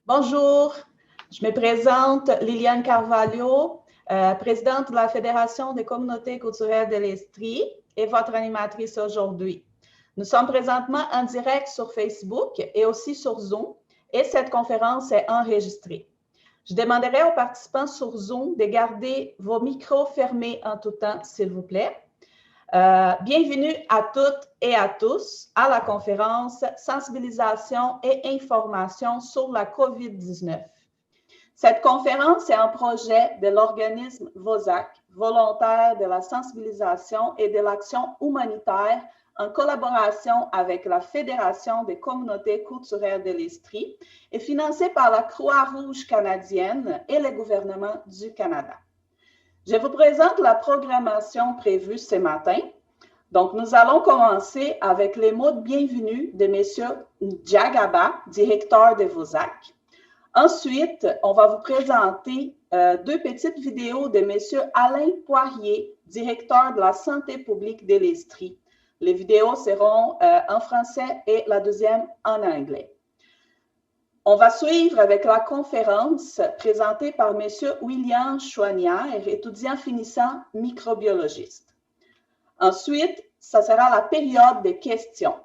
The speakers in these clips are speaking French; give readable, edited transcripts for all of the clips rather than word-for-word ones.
Bonjour, je me présente Liliane Carvalho, présidente de la Fédération des communautés culturelles de l'Estrie et votre animatrice aujourd'hui. Nous sommes présentement en direct sur Facebook et aussi sur Zoom et cette conférence est enregistrée. Je demanderai aux participants sur Zoom de garder vos micros fermés en tout temps, s'il vous plaît. Bienvenue à toutes et à tous à la conférence Sensibilisation et information sur la COVID-19. Cette conférence est un projet de l'organisme VOSAC, volontaire de la sensibilisation et de l'action humanitaire en collaboration avec la Fédération des communautés culturelles de l'Estrie et financée par la Croix-Rouge canadienne et le gouvernement du Canada. Je vous présente la programmation prévue ce matin. Donc, nous allons commencer avec les mots de bienvenue de M. Djagaba, directeur de VOSAC. Ensuite, on va vous présenter deux petites vidéos de M. Alain Poirier, directeur de la santé publique de l'Estrie. Les vidéos seront en français et la deuxième en anglais. On va suivre avec la conférence présentée par M. William Chouanière, étudiant finissant microbiologiste. Ensuite, ça sera la période des questions.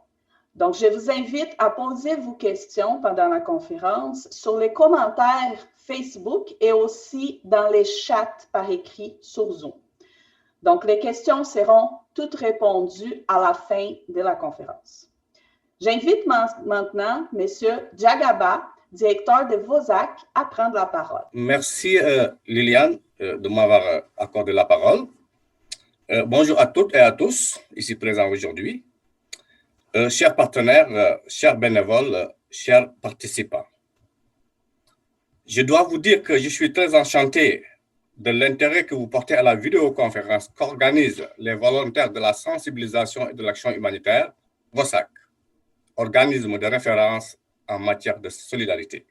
Donc, je vous invite à poser vos questions pendant la conférence sur les commentaires Facebook et aussi dans les chats par écrit sur Zoom. Donc, les questions seront toutes répondues à la fin de la conférence. J'invite maintenant M. Djagaba, directeur de VOSAC, à prendre la parole. Merci Liliane de m'avoir accordé la parole. Bonjour à toutes et à tous ici présents aujourd'hui. Chers partenaires, chers bénévoles, chers participants. Je dois vous dire que je suis très enchanté de l'intérêt que vous portez à la vidéoconférence qu'organisent les volontaires de la sensibilisation et de l'action humanitaire, VOSAC, organisme de référence en matière de solidarité.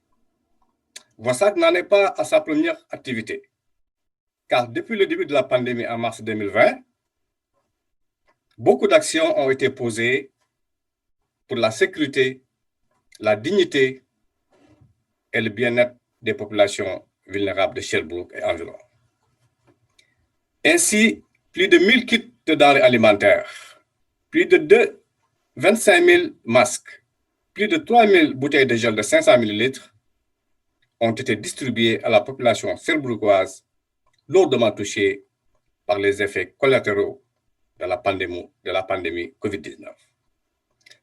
VOSAC n'en est pas à sa première activité, car depuis le début de la pandémie en mars 2020, beaucoup d'actions ont été posées pour la sécurité, la dignité et le bien-être des populations vulnérables de Sherbrooke et environ. Ainsi, plus de 1000 kits de denrées alimentaires, plus de 25 000 masques, plus de 3 000 bouteilles de gel de 500 ml ont été distribuées à la population sherbrookoise lourdement touchée par les effets collatéraux de la pandémie COVID-19.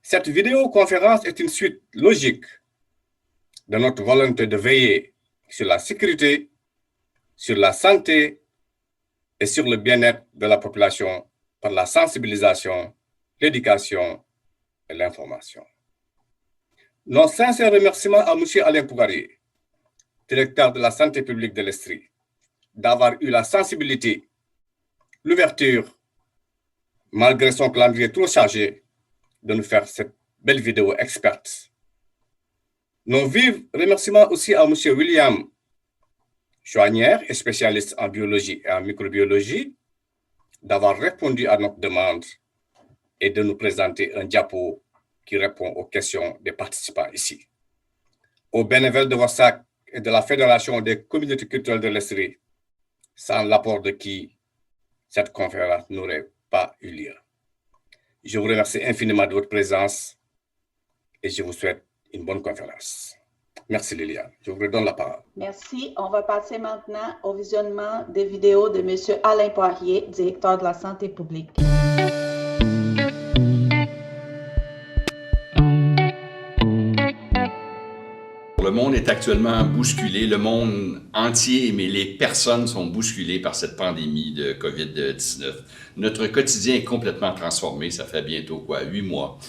Cette vidéoconférence est une suite logique de notre volonté de veiller sur la sécurité, sur la santé et sur le bien-être de la population par la sensibilisation, l'éducation et l'information. Nos sincères remerciements à M. Alain Poirier, directeur de la santé publique de l'Estrie, d'avoir eu la sensibilité, l'ouverture, malgré son calendrier trop chargé, de nous faire cette belle vidéo experte. Nos vifs remerciements aussi à M. William Chouanière, spécialiste en biologie et en microbiologie, d'avoir répondu à notre demande et de nous présenter un diapo qui répond aux questions des participants ici. Aux bénévoles de VOSAC et de la Fédération des communautés culturelles de l'Estrie, sans l'apport de qui cette conférence n'aurait pas eu lieu. Je vous remercie infiniment de votre présence et je vous souhaite une bonne conférence. Merci Liliane. Je vous redonne la parole. Merci. On va passer maintenant au visionnement des vidéos de M. Alain Poirier, directeur de la santé publique. Le monde est actuellement bousculé, le monde entier, mais les personnes sont bousculées par cette pandémie de COVID-19. Notre quotidien est complètement transformé, ça fait bientôt 8 mois.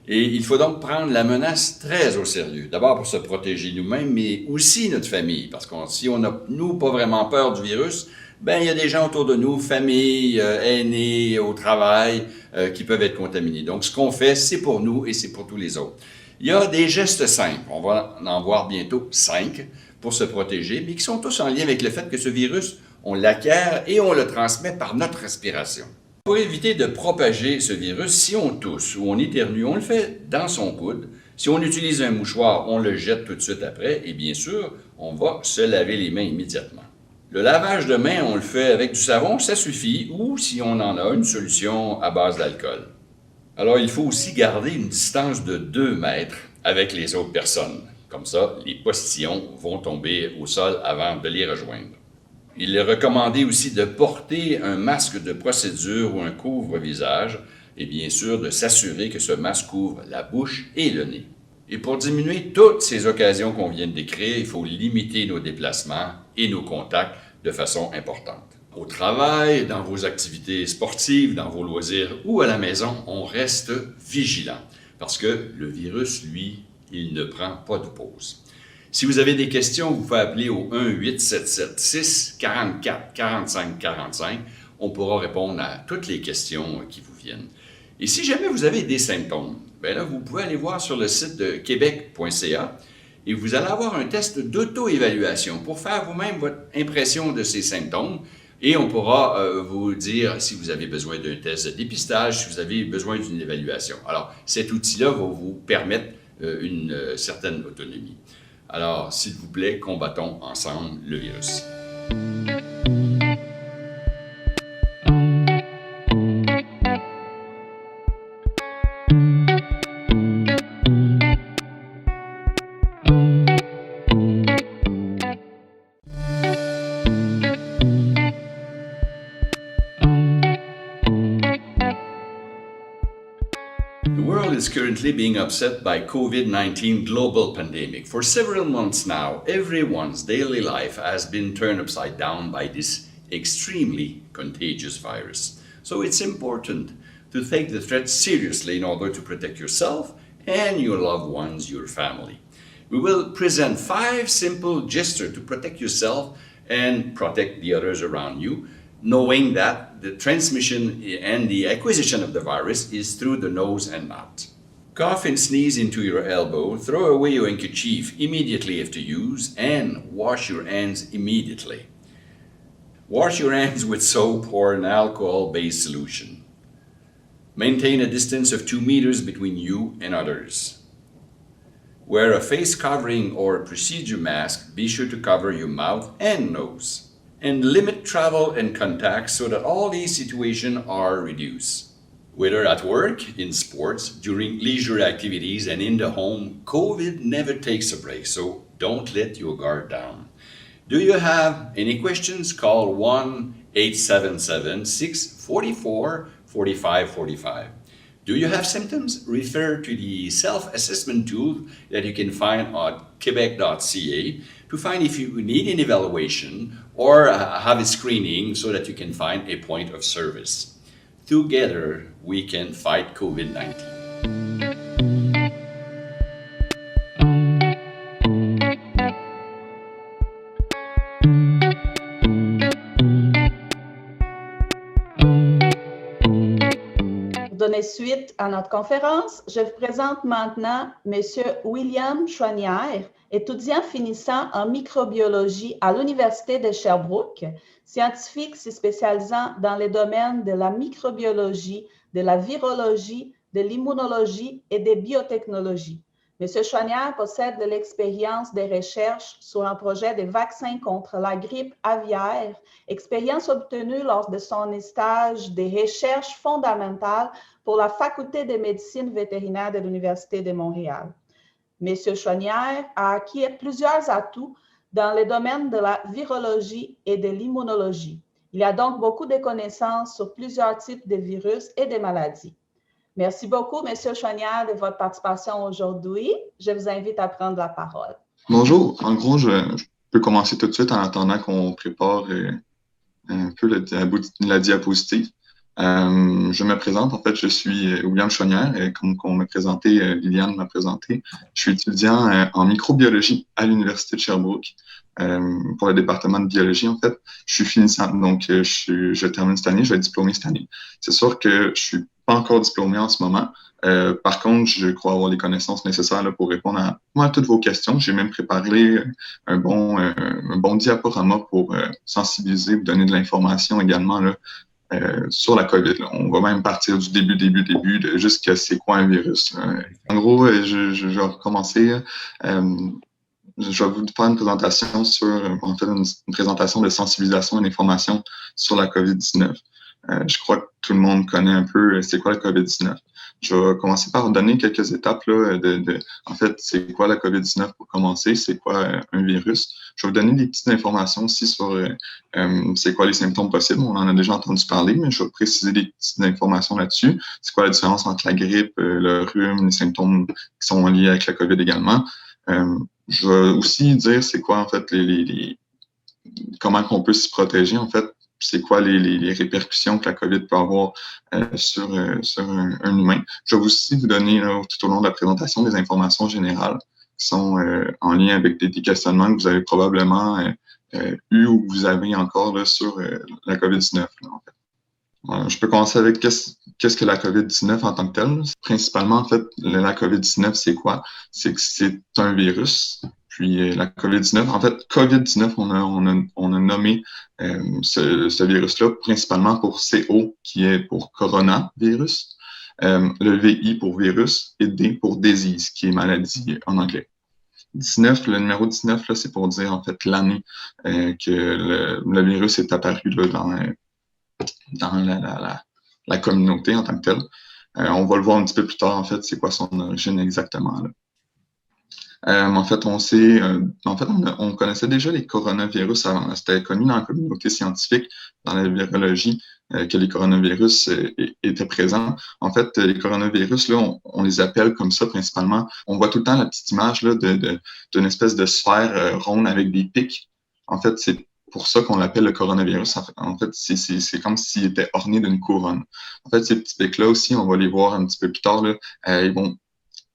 Et il faut donc prendre la menace très au sérieux. D'abord pour se protéger nous-mêmes, mais aussi notre famille. Parce que si on n'a, nous, pas vraiment peur du virus, il y a des gens autour de nous, famille, aînés, au travail, qui peuvent être contaminés. Donc ce qu'on fait, c'est pour nous et c'est pour tous les autres. Il y a des gestes simples, on va en voir bientôt 5 pour se protéger, mais qui sont tous en lien avec le fait que ce virus, on l'acquiert et on le transmet par notre respiration. Pour éviter de propager ce virus, si on tousse ou on éternue, on le fait dans son coude. Si on utilise un mouchoir, on le jette tout de suite après et bien sûr, on va se laver les mains immédiatement. Le lavage de mains, on le fait avec du savon, ça suffit, ou si on en a, une solution à base d'alcool. Alors, il faut aussi garder une distance de 2 mètres avec les autres personnes. Comme ça, les postillons vont tomber au sol avant de les rejoindre. Il est recommandé aussi de porter un masque de procédure ou un couvre-visage et bien sûr de s'assurer que ce masque couvre la bouche et le nez. Et pour diminuer toutes ces occasions qu'on vient de décrire, il faut limiter nos déplacements et nos contacts de façon importante. Au travail, dans vos activités sportives, dans vos loisirs ou à la maison, on reste vigilant parce que le virus, lui, il ne prend pas de pause. Si vous avez des questions, vous pouvez appeler au 1-877-644-4545. On pourra répondre à toutes les questions qui vous viennent. Et si jamais vous avez des symptômes, bien là, vous pouvez aller voir sur le site de québec.ca et vous allez avoir un test d'auto-évaluation pour faire vous-même votre impression de ces symptômes et on pourra vous dire si vous avez besoin d'un test de dépistage, si vous avez besoin d'une évaluation. Alors, cet outil-là va vous permettre une certaine autonomie. Alors, s'il vous plaît, combattons ensemble le virus. The world is currently being upset by COVID-19 global pandemic. For several months now, everyone's daily life has been turned upside down by this extremely contagious virus. So it's important to take the threat seriously in order to protect yourself and your loved ones, your family. We will present 5 simple gestures to protect yourself and protect the others around you, knowing that the transmission and the acquisition of the virus is through the nose and mouth. Cough and sneeze into your elbow, throw away your handkerchief immediately after use, and wash your hands immediately. Wash your hands with soap or an alcohol-based solution. Maintain a distance of 2 meters between you and others. Wear a face covering or procedure mask. Be sure to cover your mouth and nose. And limit travel and contact so that all these situations are reduced. Whether at work, in sports, during leisure activities, and in the home, COVID never takes a break, so don't let your guard down. Do you have any questions? Call 1-877-644-4545. Do you have symptoms? Refer to the self-assessment tool that you can find at quebec.ca to find if you need an evaluation or have a screening so that you can find a point of service. Together, we can fight COVID-19. Donner suite à notre conférence, je vous présente maintenant M. William Chouanière, étudiant finissant en microbiologie à l'Université de Sherbrooke, scientifique se spécialisant dans les domaines de la microbiologie, de la virologie, de l'immunologie et des biotechnologies. M. Chouanière possède de l'expérience des recherches sur un projet de vaccin contre la grippe aviaire, expérience obtenue lors de son stage de recherche fondamentale pour la Faculté de médecine vétérinaire de l'Université de Montréal. M. Chouanière a acquis plusieurs atouts dans les domaines de la virologie et de l'immunologie. Il a donc beaucoup de connaissances sur plusieurs types de virus et de maladies. Merci beaucoup, M. Chouanière, de votre participation aujourd'hui. Je vous invite à prendre la parole. Bonjour. En gros, je peux commencer tout de suite en attendant qu'on prépare un peu la diapositive. Je me présente, en fait, je suis William Chouanière, et comme on m'a présenté, Liliane m'a présenté. Je suis étudiant en microbiologie à l'Université de Sherbrooke pour le département de biologie, en fait. Je suis finissant, donc je termine cette année, je vais être diplômé cette année. C'est sûr que je suis pas encore diplômé en ce moment. Par contre, je crois avoir les connaissances nécessaires là, pour répondre à toutes vos questions. J'ai même préparé un bon diaporama pour sensibiliser, vous donner de l'information également là, sur la COVID. Là. On va même partir du début, de jusqu'à c'est quoi un virus. En gros, je vais recommencer. Je vais vous faire une présentation une présentation de sensibilisation et d'information sur la COVID-19. Je crois que tout le monde connaît un peu c'est quoi la COVID-19. Je vais commencer par donner quelques étapes là, en fait, c'est quoi la COVID-19 pour commencer, c'est quoi un virus. Je vais vous donner des petites informations aussi sur c'est quoi les symptômes possibles. On en a déjà entendu parler, mais je vais préciser des petites informations là-dessus. C'est quoi la différence entre la grippe, le rhume, les symptômes qui sont liés avec la COVID également. Je vais aussi dire c'est quoi en fait comment on peut s'y protéger en fait. C'est quoi les répercussions que la COVID peut avoir sur un humain. Je vais aussi vous donner là, tout au long de la présentation des informations générales qui sont en lien avec des questionnements que vous avez probablement eu ou que vous avez encore là, sur la COVID-19. Là, en fait. Je peux commencer avec qu'est-ce que la COVID-19 en tant que telle. Principalement, en fait, la COVID-19, c'est quoi? C'est que c'est un virus. Puis la COVID-19, en fait, COVID-19, on a nommé ce virus-là principalement pour CO, qui est pour coronavirus, le VI pour virus et D pour disease, qui est maladie en anglais. 19, le numéro 19, là, c'est pour dire en fait l'année que le virus est apparu là, dans la communauté en tant que telle. On va le voir un petit peu plus tard, en fait, c'est quoi son origine exactement. Là. En fait, on connaissait déjà les coronavirus avant. C'était connu dans la communauté scientifique, dans la virologie, que les coronavirus étaient présents. En fait, les coronavirus, là, on les appelle comme ça principalement. On voit tout le temps la petite image là, d'une espèce de sphère ronde avec des pics. En fait, c'est pour ça qu'on l'appelle le coronavirus. En fait, c'est comme s'il était orné d'une couronne. En fait, ces petits pics-là aussi, on va les voir un petit peu plus tard, là, ils vont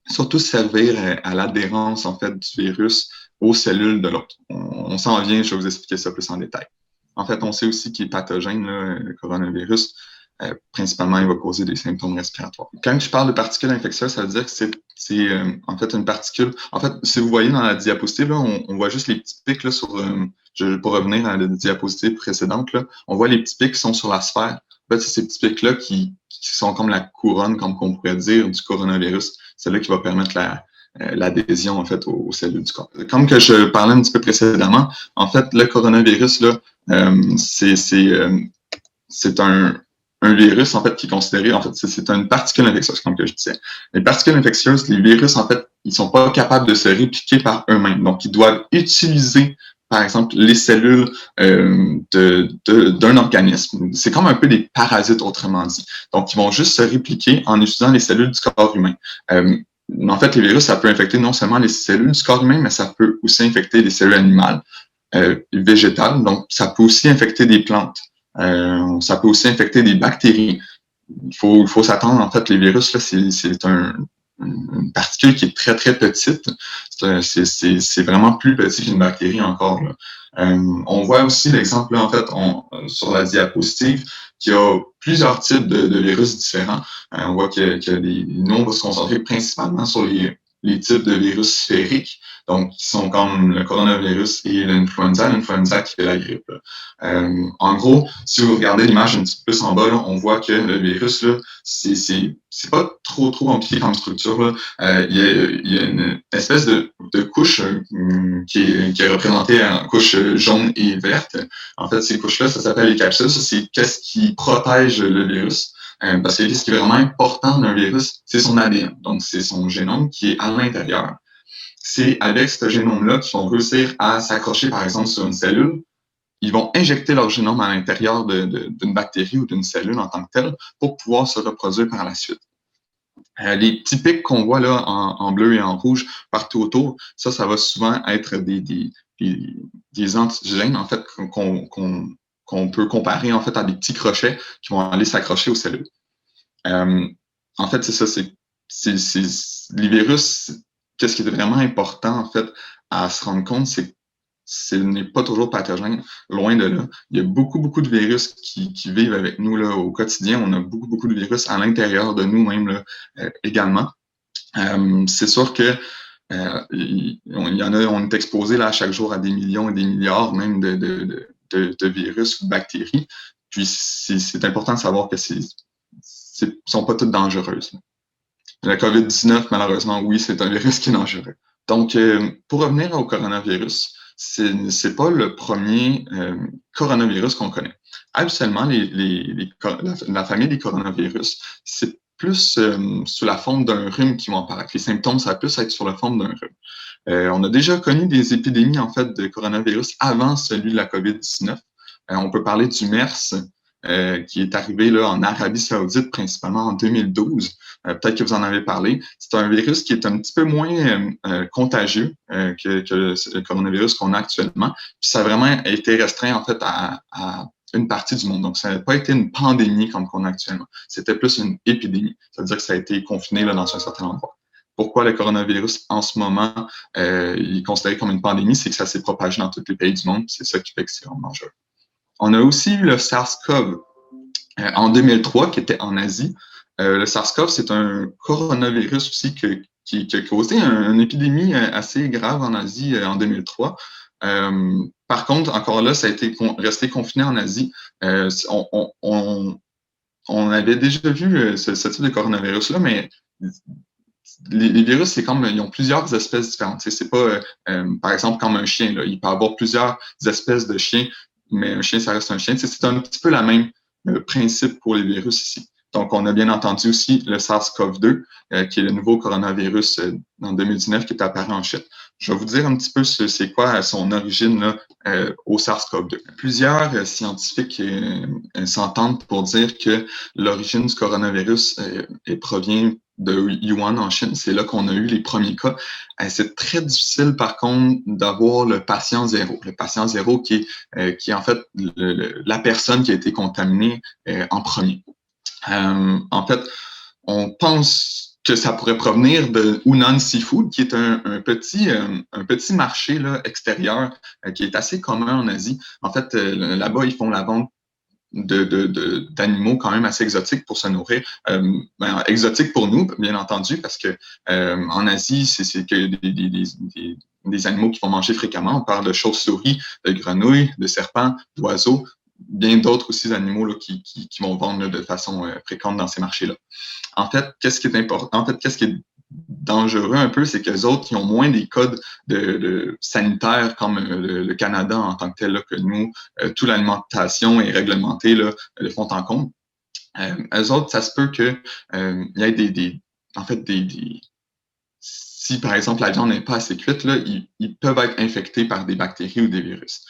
surtout servir à l'adhérence en fait du virus aux cellules de l'autre. On s'en vient, je vais vous expliquer ça plus en détail. En fait, on sait aussi qu'il est pathogène, là, le coronavirus. Principalement, il va causer des symptômes respiratoires. Quand je parle de particules infectieuses, ça veut dire que c'est en fait une particule. En fait, si vous voyez dans la diapositive, là, on voit juste les petits pics là, pour revenir à la diapositive précédente, là, on voit les petits pics qui sont sur la sphère. En fait, c'est ces petits pics-là qui sont comme la couronne, comme on pourrait dire, du coronavirus. C'est là qui va permettre l'adhésion, en fait, aux cellules du corps. Comme que je parlais un petit peu précédemment, en fait, le coronavirus, là, c'est un virus, en fait, qui est considéré, en fait, c'est une particule infectieuse, comme que je disais. Les particules infectieuses, les virus, en fait, ils sont pas capables de se répliquer par eux-mêmes. Donc, ils doivent utiliser par exemple, les cellules d'un organisme. C'est comme un peu des parasites, autrement dit. Donc, ils vont juste se répliquer en utilisant les cellules du corps humain. En fait, les virus, ça peut infecter non seulement les cellules du corps humain, mais ça peut aussi infecter les cellules animales, végétales. Donc, ça peut aussi infecter des plantes. Ça peut aussi infecter des bactéries. Il faut s'attendre, en fait, les virus, là, c'est une particule qui est très, très petite. C'est vraiment plus petit qu'une bactérie encore. Là. On voit aussi l'exemple, là, en fait, sur la diapositive, qu'il y a plusieurs types de virus différents. On voit nous, on va se concentrer principalement sur les types de virus sphériques, donc qui sont comme le coronavirus et l'influenza qui fait la grippe. En gros, si vous regardez l'image un petit peu plus en bas, là, on voit que le virus, là, c'est pas trop compliqué comme structure. Là. Il y a une espèce de couche qui est représentée en couche jaune et verte. En fait, ces couches-là, ça s'appelle les capsules. Ça, c'est qu'est-ce qui protège le virus. Parce que ce qui est vraiment important d'un virus, c'est son ADN. Donc, c'est son génome qui est à l'intérieur. C'est avec ce génome-là qu'ils vont réussir à s'accrocher, par exemple, sur une cellule. Ils vont injecter leur génome à l'intérieur d'une bactérie ou d'une cellule en tant que telle pour pouvoir se reproduire par la suite. Les petits pics qu'on voit là en bleu et en rouge partout autour, ça va souvent être des antigènes, en fait, qu'on peut comparer en fait à des petits crochets qui vont aller s'accrocher aux cellules. En fait, c'est ça, les virus, qu'est-ce qui est vraiment important en fait à se rendre compte, c'est que ce n'est pas toujours pathogène, loin de là. Il y a beaucoup de virus qui vivent avec nous là, au quotidien. On a beaucoup de virus à l'intérieur de nous-mêmes là, également. C'est sûr que il y en a, on est exposé là chaque jour à des millions et des milliards même de virus ou de bactéries. Puis c'est important de savoir que sont pas toutes dangereuses. La COVID-19, malheureusement, oui, c'est un virus qui est dangereux. Donc, pour revenir au coronavirus, c'est pas le premier coronavirus qu'on connaît. Habituellement, la famille des coronavirus, c'est plus sous la forme d'un rhume qui vont apparaître. Les symptômes, ça va plus être sur la forme d'un rhume. On a déjà connu des épidémies, en fait, de coronavirus avant celui de la COVID-19. On peut parler du MERS, qui est arrivé là, en Arabie Saoudite, principalement en 2012. Peut-être que vous en avez parlé. C'est un virus qui est un petit peu moins contagieux que le coronavirus qu'on a actuellement. Puis ça a vraiment été restreint, en fait, à une partie du monde. Donc, ça n'a pas été une pandémie comme qu'on a actuellement. C'était plus une épidémie. C'est-à-dire que ça a été confiné là, dans un certain endroit. Pourquoi le coronavirus, en ce moment, il est considéré comme une pandémie? C'est que ça s'est propagé dans tous les pays du monde. C'est ça qui fait que c'est vraiment dangereux. On a aussi eu le SARS-CoV en 2003, qui était en Asie. Le SARS-CoV, c'est un coronavirus aussi qui a causé une épidémie assez grave en Asie en 2003. Par contre, encore là, ça a été resté confiné en Asie. On avait déjà vu ce type de coronavirus-là, mais les virus, c'est comme ils ont plusieurs espèces différentes. C'est pas, par exemple, comme un chien. Là. Il peut y avoir plusieurs espèces de chiens, mais un chien, ça reste un chien. C'est un petit peu le même principe pour les virus ici. Donc, on a bien entendu aussi le SARS-CoV-2, qui est le nouveau coronavirus en 2019 qui est apparu en Chine. Je vais vous dire un petit peu c'est quoi son origine là, au SARS-CoV-2. Plusieurs scientifiques s'entendent pour dire que l'origine du coronavirus provient de Wuhan en Chine. C'est là qu'on a eu les premiers cas. C'est très difficile, par contre, d'avoir le patient zéro. Le patient zéro qui est en fait la personne qui a été contaminée en premier. En fait, on pense que ça pourrait provenir de Hunan Seafood, qui est un petit marché là, extérieur qui est assez commun en Asie. En fait, là-bas, ils font la vente d'animaux quand même assez exotiques pour se nourrir. Exotiques pour nous, bien entendu, parce que en Asie, c'est que des animaux qui vont manger fréquemment. On parle de chauves-souris, de grenouilles, de serpents, d'oiseaux, bien d'autres aussi animaux là, qui vont vendre là, de façon fréquente dans ces marchés-là. En fait, qu'est-ce qui est important? En fait, qu'est-ce qui est dangereux un peu, c'est que les autres, ils ont moins des codes de sanitaires comme le Canada en tant que tel, là, que nous, toute l'alimentation est réglementée, là, le font en compte. Eux autres, ça se peut que il y ait si, par exemple, la viande n'est pas assez cuite, là, ils peuvent être infectés par des bactéries ou des virus.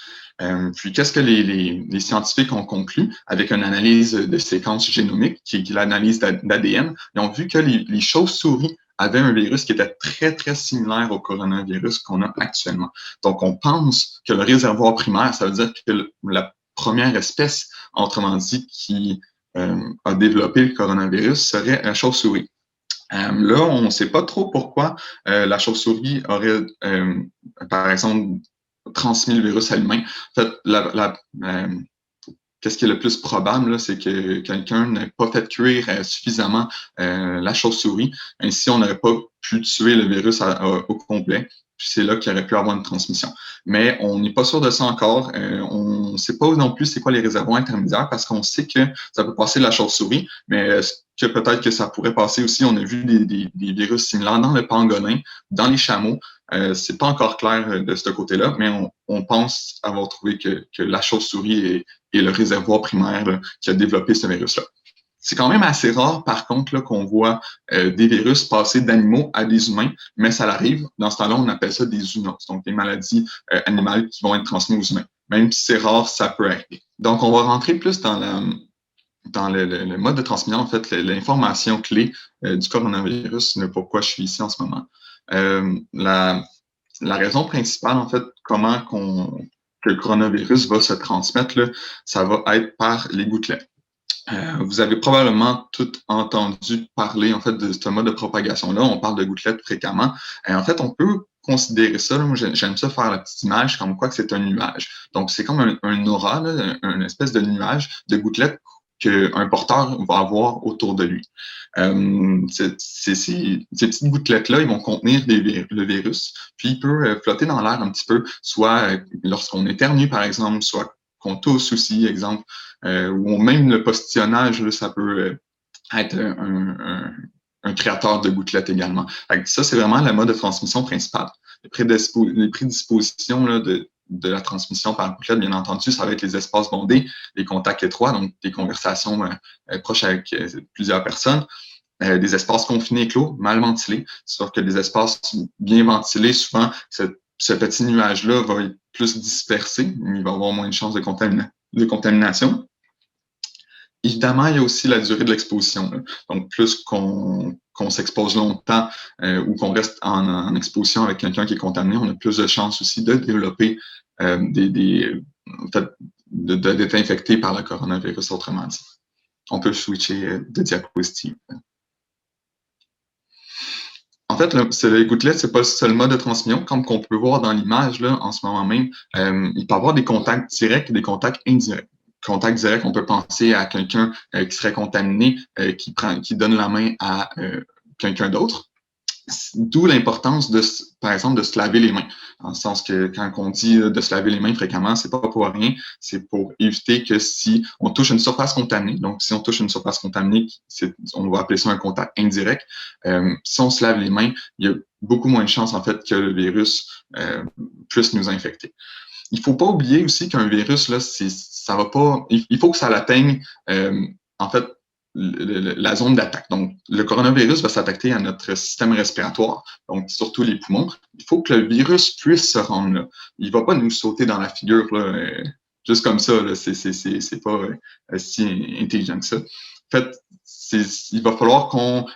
Puis, qu'est-ce que les scientifiques ont conclu avec une analyse de séquence génomique, qui est l'analyse d'ADN? Ils ont vu que les chauves-souris avaient un virus qui était très, très similaire au coronavirus qu'on a actuellement. Donc, on pense que le réservoir primaire, ça veut dire que la première espèce, autrement dit, qui a développé le coronavirus serait la chauve-souris. Là, on ne sait pas trop pourquoi la chauve-souris aurait, par exemple, transmis le virus à l'humain. En fait, qu'est-ce qui est le plus probable, c'est que quelqu'un n'ait pas fait cuire suffisamment la chauve-souris. Ainsi, on n'aurait pas pu tuer le virus au complet. Puis c'est là qu'il aurait pu avoir une transmission. Mais on n'est pas sûr de ça encore. On ne sait pas non plus c'est quoi les réservoirs intermédiaires parce qu'on sait que ça peut passer de la chauve-souris, mais que peut-être que ça pourrait passer aussi. On a vu des virus similaires dans le pangolin, dans les chameaux. C'est pas encore clair de ce côté-là, mais on pense avoir trouvé que la chauve-souris est le réservoir primaire là, qui a développé ce virus-là. C'est quand même assez rare, par contre, là, qu'on voit des virus passer d'animaux à des humains, mais ça arrive. Dans ce temps-là, on appelle ça des zoonoses, donc des maladies animales qui vont être transmises aux humains. Même si c'est rare, ça peut arriver. Donc, on va rentrer plus dans le mode de transmission, en fait, l'information clé du coronavirus, pourquoi je suis ici en ce moment. La raison principale, en fait, que le coronavirus va se transmettre, là, ça va être par les gouttelettes. Vous avez probablement tout entendu parler en fait de ce mode de propagation-là. On parle de gouttelettes fréquemment. En fait, on peut considérer ça, là, moi j'aime ça faire la petite image comme quoi que c'est un nuage. Donc, c'est comme un aura, là, une espèce de nuage de gouttelettes qu'un porteur va avoir autour de lui. Ces petites gouttelettes-là, ils vont contenir le virus, puis il peut flotter dans l'air un petit peu, soit lorsqu'on éternue, par exemple, soit qu'on tousse aussi, exemple, ou même le postillonnage, là, ça peut être un créateur de gouttelettes également. Ça, c'est vraiment le mode de transmission principal. Les prédispositions là, de la transmission par gouttelette, bien entendu, ça va être les espaces bondés, les contacts étroits, donc des conversations proches avec plusieurs personnes, des espaces confinés et clos, mal ventilés, sauf que les espaces bien ventilés, souvent, ce petit nuage-là va être plus dispersé, il va avoir moins de chances de contamination. Évidemment, il y a aussi la durée de l'exposition. Donc, plus qu'on s'expose longtemps ou qu'on reste en exposition avec quelqu'un qui est contaminé, on a plus de chances aussi de développer d'être infecté par le coronavirus, autrement dit. On peut switcher de diapositive. En fait, les gouttelettes, c'est pas le seul mode de transmission. Comme qu'on peut voir dans l'image là, en ce moment même, il peut y avoir des contacts directs et des contacts indirects. Contact direct, on peut penser à quelqu'un qui serait contaminé, qui donne la main à quelqu'un d'autre. D'où l'importance par exemple, de se laver les mains. Dans le sens que quand on dit de se laver les mains fréquemment, c'est pas pour rien, c'est pour éviter que si on touche une surface contaminée, donc si on touche une surface contaminée, on va appeler ça un contact indirect. Si on se lave les mains, il y a beaucoup moins de chances en fait que le virus puisse nous infecter. Il faut pas oublier aussi qu'un virus, là, ça va pas. Il faut que ça atteigne en fait la zone d'attaque. Donc, le coronavirus va s'attaquer à notre système respiratoire, donc surtout les poumons. Il faut que le virus puisse se rendre là. Il va pas nous sauter dans la figure là, juste comme ça. Là. C'est pas si intelligent que ça. En fait, il va falloir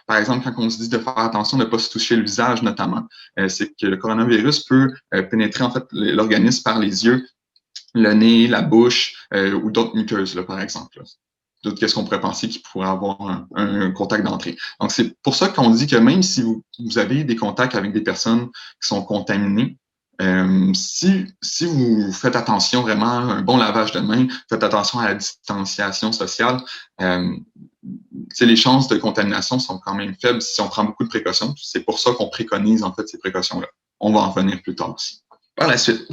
par exemple, quand on se dit de faire attention de ne pas se toucher le visage notamment, c'est que le coronavirus peut pénétrer en fait l'organisme par les yeux, le nez, la bouche ou d'autres muqueuses, là, par exemple. Là. Qu'est-ce qu'on pourrait penser qu'il pourrait avoir un contact d'entrée. Donc, c'est pour ça qu'on dit que même si vous avez des contacts avec des personnes qui sont contaminées, si vous faites attention vraiment, un bon lavage de main, faites attention à la distanciation sociale, les chances de contamination sont quand même faibles si on prend beaucoup de précautions. C'est pour ça qu'on préconise en fait ces précautions-là. On va en revenir plus tard aussi. Par la suite,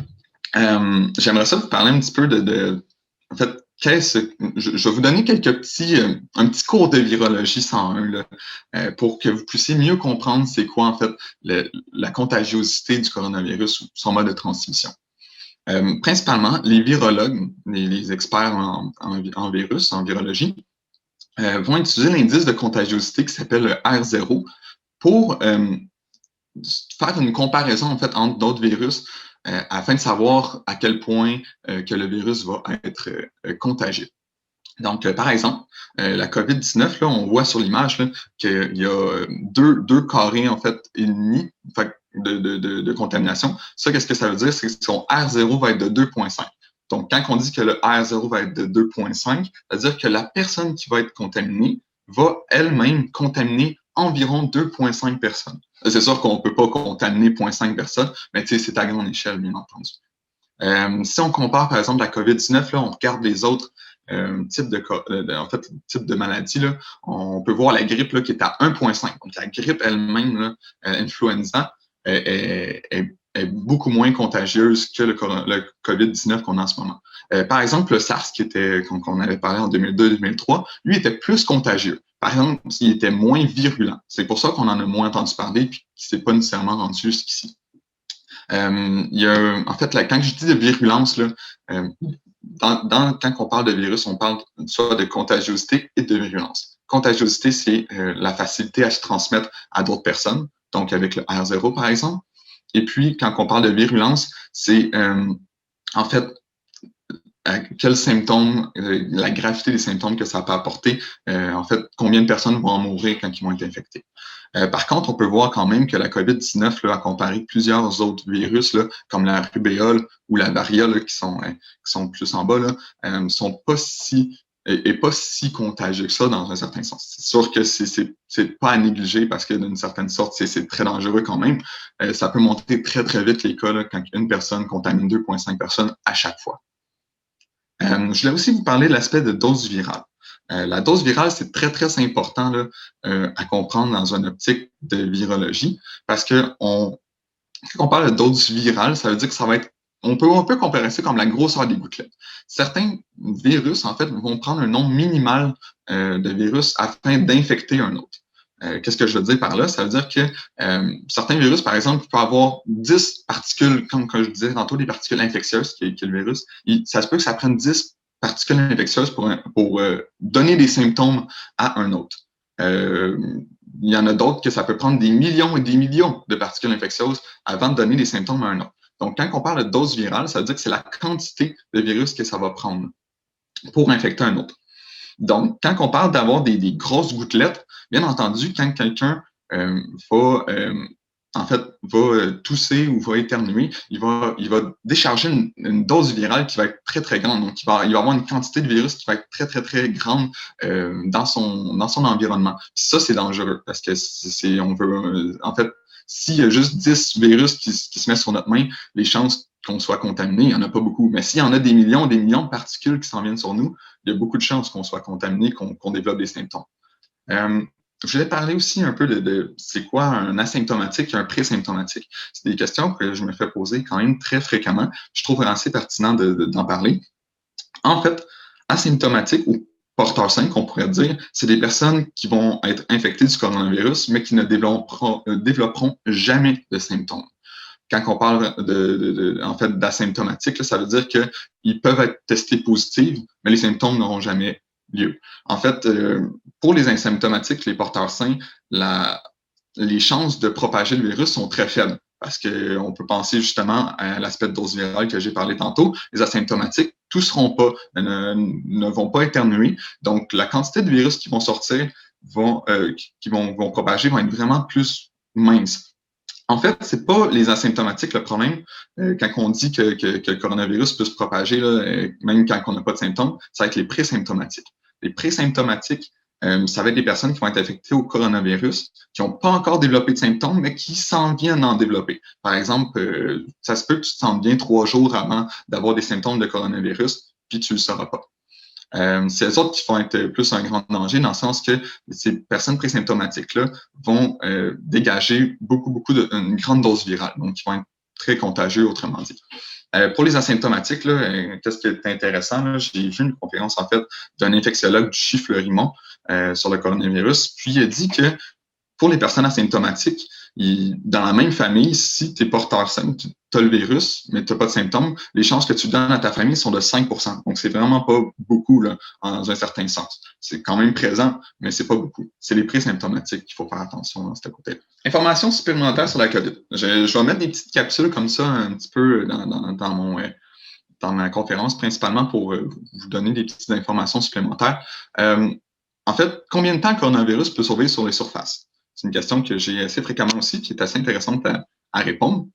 j'aimerais ça vous parler un petit peu en fait, je vais vous donner un petit cours de virologie 101 là, pour que vous puissiez mieux comprendre c'est quoi en fait la contagiosité du coronavirus ou son mode de transmission. Principalement, les virologues, les experts en virus, en virologie, vont utiliser l'indice de contagiosité qui s'appelle le R0 pour faire une comparaison en fait entre d'autres virus afin de savoir à quel point que le virus va être contagieux. Donc, par exemple, la COVID-19, là, on voit sur l'image qu'il y a deux carrés en fait ennemis de contamination. Ça, qu'est-ce que ça veut dire? C'est que son R0 va être de 2,5. Donc, quand on dit que le R0 va être de 2,5, c'est-à-dire que la personne qui va être contaminée va elle-même contaminer environ 2,5 personnes. C'est sûr qu'on ne peut pas contaminer 0,5 personnes, mais c'est à grande échelle, bien entendu. Si on compare, par exemple, la COVID-19, là, on regarde les autres types de maladies, là, on peut voir la grippe là, qui est à 1,5. Donc, la grippe elle-même, influenza, est beaucoup moins contagieuse que le COVID-19 qu'on a en ce moment. Par exemple, le SARS, qu'on avait parlé en 2002-2003, lui était plus contagieux. Par exemple, il était moins virulent. C'est pour ça qu'on en a moins entendu parler et qu'il ne s'est pas nécessairement rendu jusqu'ici. En fait, quand je dis de virulence, là, quand on parle de virus, on parle soit de contagiosité et de virulence. Contagiosité, c'est la facilité à se transmettre à d'autres personnes, donc avec le R0 par exemple. Et puis, quand on parle de virulence, c'est en fait quels symptômes, la gravité des symptômes que ça peut apporter, en fait, combien de personnes vont en mourir quand ils vont être infectés. Par contre, on peut voir quand même que la COVID-19 là, a comparé plusieurs autres virus, là, comme la rubéole ou la variole, qui sont plus en bas, là, sont pas si contagieux que ça dans un certain sens. C'est sûr que c'est pas à négliger parce que d'une certaine sorte, c'est très dangereux quand même. Ça peut monter très, très vite les cas là, quand une personne contamine 2,5 personnes à chaque fois. Je voulais aussi vous parler de l'aspect de dose virale. La dose virale, c'est très, très important là, à comprendre dans une optique de virologie parce que quand on parle de dose virale, ça veut dire que ça va être on peut comparer ça comme la grosseur des gouttelettes. Certains virus, en fait, vont prendre un nombre minimal de virus afin d'infecter un autre. Qu'est-ce que je veux dire par là? Ça veut dire que certains virus, par exemple, peuvent avoir 10 particules, comme je disais tantôt, des particules infectieuses, qui est le virus. Ça se peut que ça prenne 10 particules infectieuses pour donner des symptômes à un autre. Il y en a d'autres que ça peut prendre des millions et des millions de particules infectieuses avant de donner des symptômes à un autre. Donc, quand on parle de dose virale, ça veut dire que c'est la quantité de virus que ça va prendre pour infecter un autre. Donc, quand on parle d'avoir des grosses gouttelettes, bien entendu, quand quelqu'un va tousser ou va éternuer, il va décharger une dose virale qui va être très, très grande. Donc, il va avoir une quantité de virus qui va être très, très, très grande dans son environnement. Puis ça, c'est dangereux parce que s'il y a juste 10 virus qui se mettent sur notre main, les chances qu'on soit contaminé, il n'y en a pas beaucoup. Mais s'il y en a des millions de particules qui s'en viennent sur nous, il y a beaucoup de chances qu'on soit contaminé, qu'on développe des symptômes. Je voulais parler aussi un peu de c'est quoi un asymptomatique et un présymptomatique. C'est des questions que je me fais poser quand même très fréquemment. Je trouve assez pertinent d'en parler. En fait, asymptomatique ou porteurs sains, qu'on pourrait dire, c'est des personnes qui vont être infectées du coronavirus, mais qui ne développeront jamais de symptômes. Quand on parle d'asymptomatique, ça veut dire qu'ils peuvent être testés positifs, mais les symptômes n'auront jamais lieu. En fait, pour les asymptomatiques, les porteurs sains, les chances de propager le virus sont très faibles parce qu'on peut penser justement à l'aspect de dose virale que j'ai parlé tantôt. Les asymptomatiques, ne vont pas éternuer. Donc, la quantité de virus qui vont sortir, qui vont propager, vont être vraiment plus minces. En fait, c'est pas les asymptomatiques le problème. Quand on dit que le coronavirus peut se propager, là, même quand on n'a pas de symptômes, ça va être les présymptomatiques. Les présymptomatiques, ça va être des personnes qui vont être affectées au coronavirus, qui n'ont pas encore développé de symptômes, mais qui s'en viennent en développer. Par exemple, ça se peut que tu te sentes bien 3 jours avant d'avoir des symptômes de coronavirus, puis tu ne le sauras pas. C'est les autres qui vont être plus un grand danger dans le sens que ces personnes présymptomatiques-là vont dégager une grande dose virale, donc ils vont être très contagieux, autrement dit. Pour les asymptomatiques, qu'est-ce qui est intéressant? Là, j'ai vu une conférence en fait d'un infectiologue du CHI Fleurimont sur le coronavirus, puis il a dit que pour les personnes asymptomatiques, dans la même famille, si tu es porteur sain, tu as le virus, mais tu n'as pas de symptômes, les chances que tu donnes à ta famille sont de 5%. Donc, c'est vraiment pas beaucoup là, dans un certain sens. C'est quand même présent, mais c'est pas beaucoup. C'est les présymptomatiques qu'il faut faire attention dans ce côté-là. Informations supplémentaires sur la COVID. Je vais mettre des petites capsules comme ça un petit peu dans ma conférence, principalement pour vous donner des petites informations supplémentaires. En fait, combien de temps le coronavirus peut survivre sur les surfaces? C'est une question que j'ai assez fréquemment aussi, qui est assez intéressante à répondre.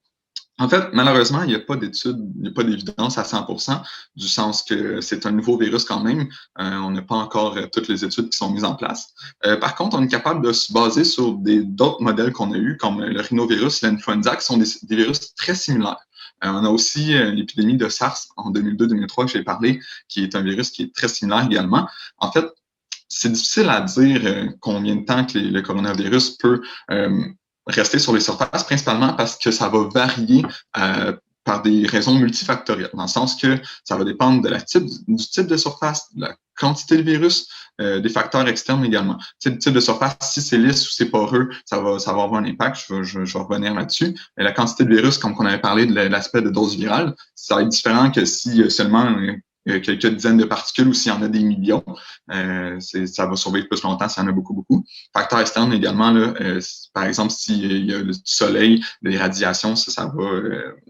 En fait, malheureusement, il n'y a pas d'études, il n'y a pas d'évidence à 100%, du sens que c'est un nouveau virus quand même. On n'a pas encore toutes les études qui sont mises en place. Par contre, on est capable de se baser sur d'autres modèles qu'on a eus, comme le rhinovirus, l'influenza, qui sont des virus très similaires. On a aussi l'épidémie de SARS en 2002-2003 que j'ai parlé, qui est un virus qui est très similaire également. En fait, c'est difficile à dire combien de temps que le coronavirus peut rester sur les surfaces, principalement parce que ça va varier par des raisons multifactorielles, dans le sens que ça va dépendre du type de surface, de la quantité de virus, des facteurs externes également. Le type de surface, si c'est lisse ou c'est poreux, ça va avoir un impact, je vais revenir là-dessus. Mais la quantité de virus, comme on avait parlé de l'aspect de dose virale, ça va être différent que si seulement quelques dizaines de particules ou s'il y en a des millions, ça va survivre plus longtemps s'il y en a beaucoup, beaucoup. Facteurs externes également, là, par exemple, s'il y a du soleil, des radiations, ça va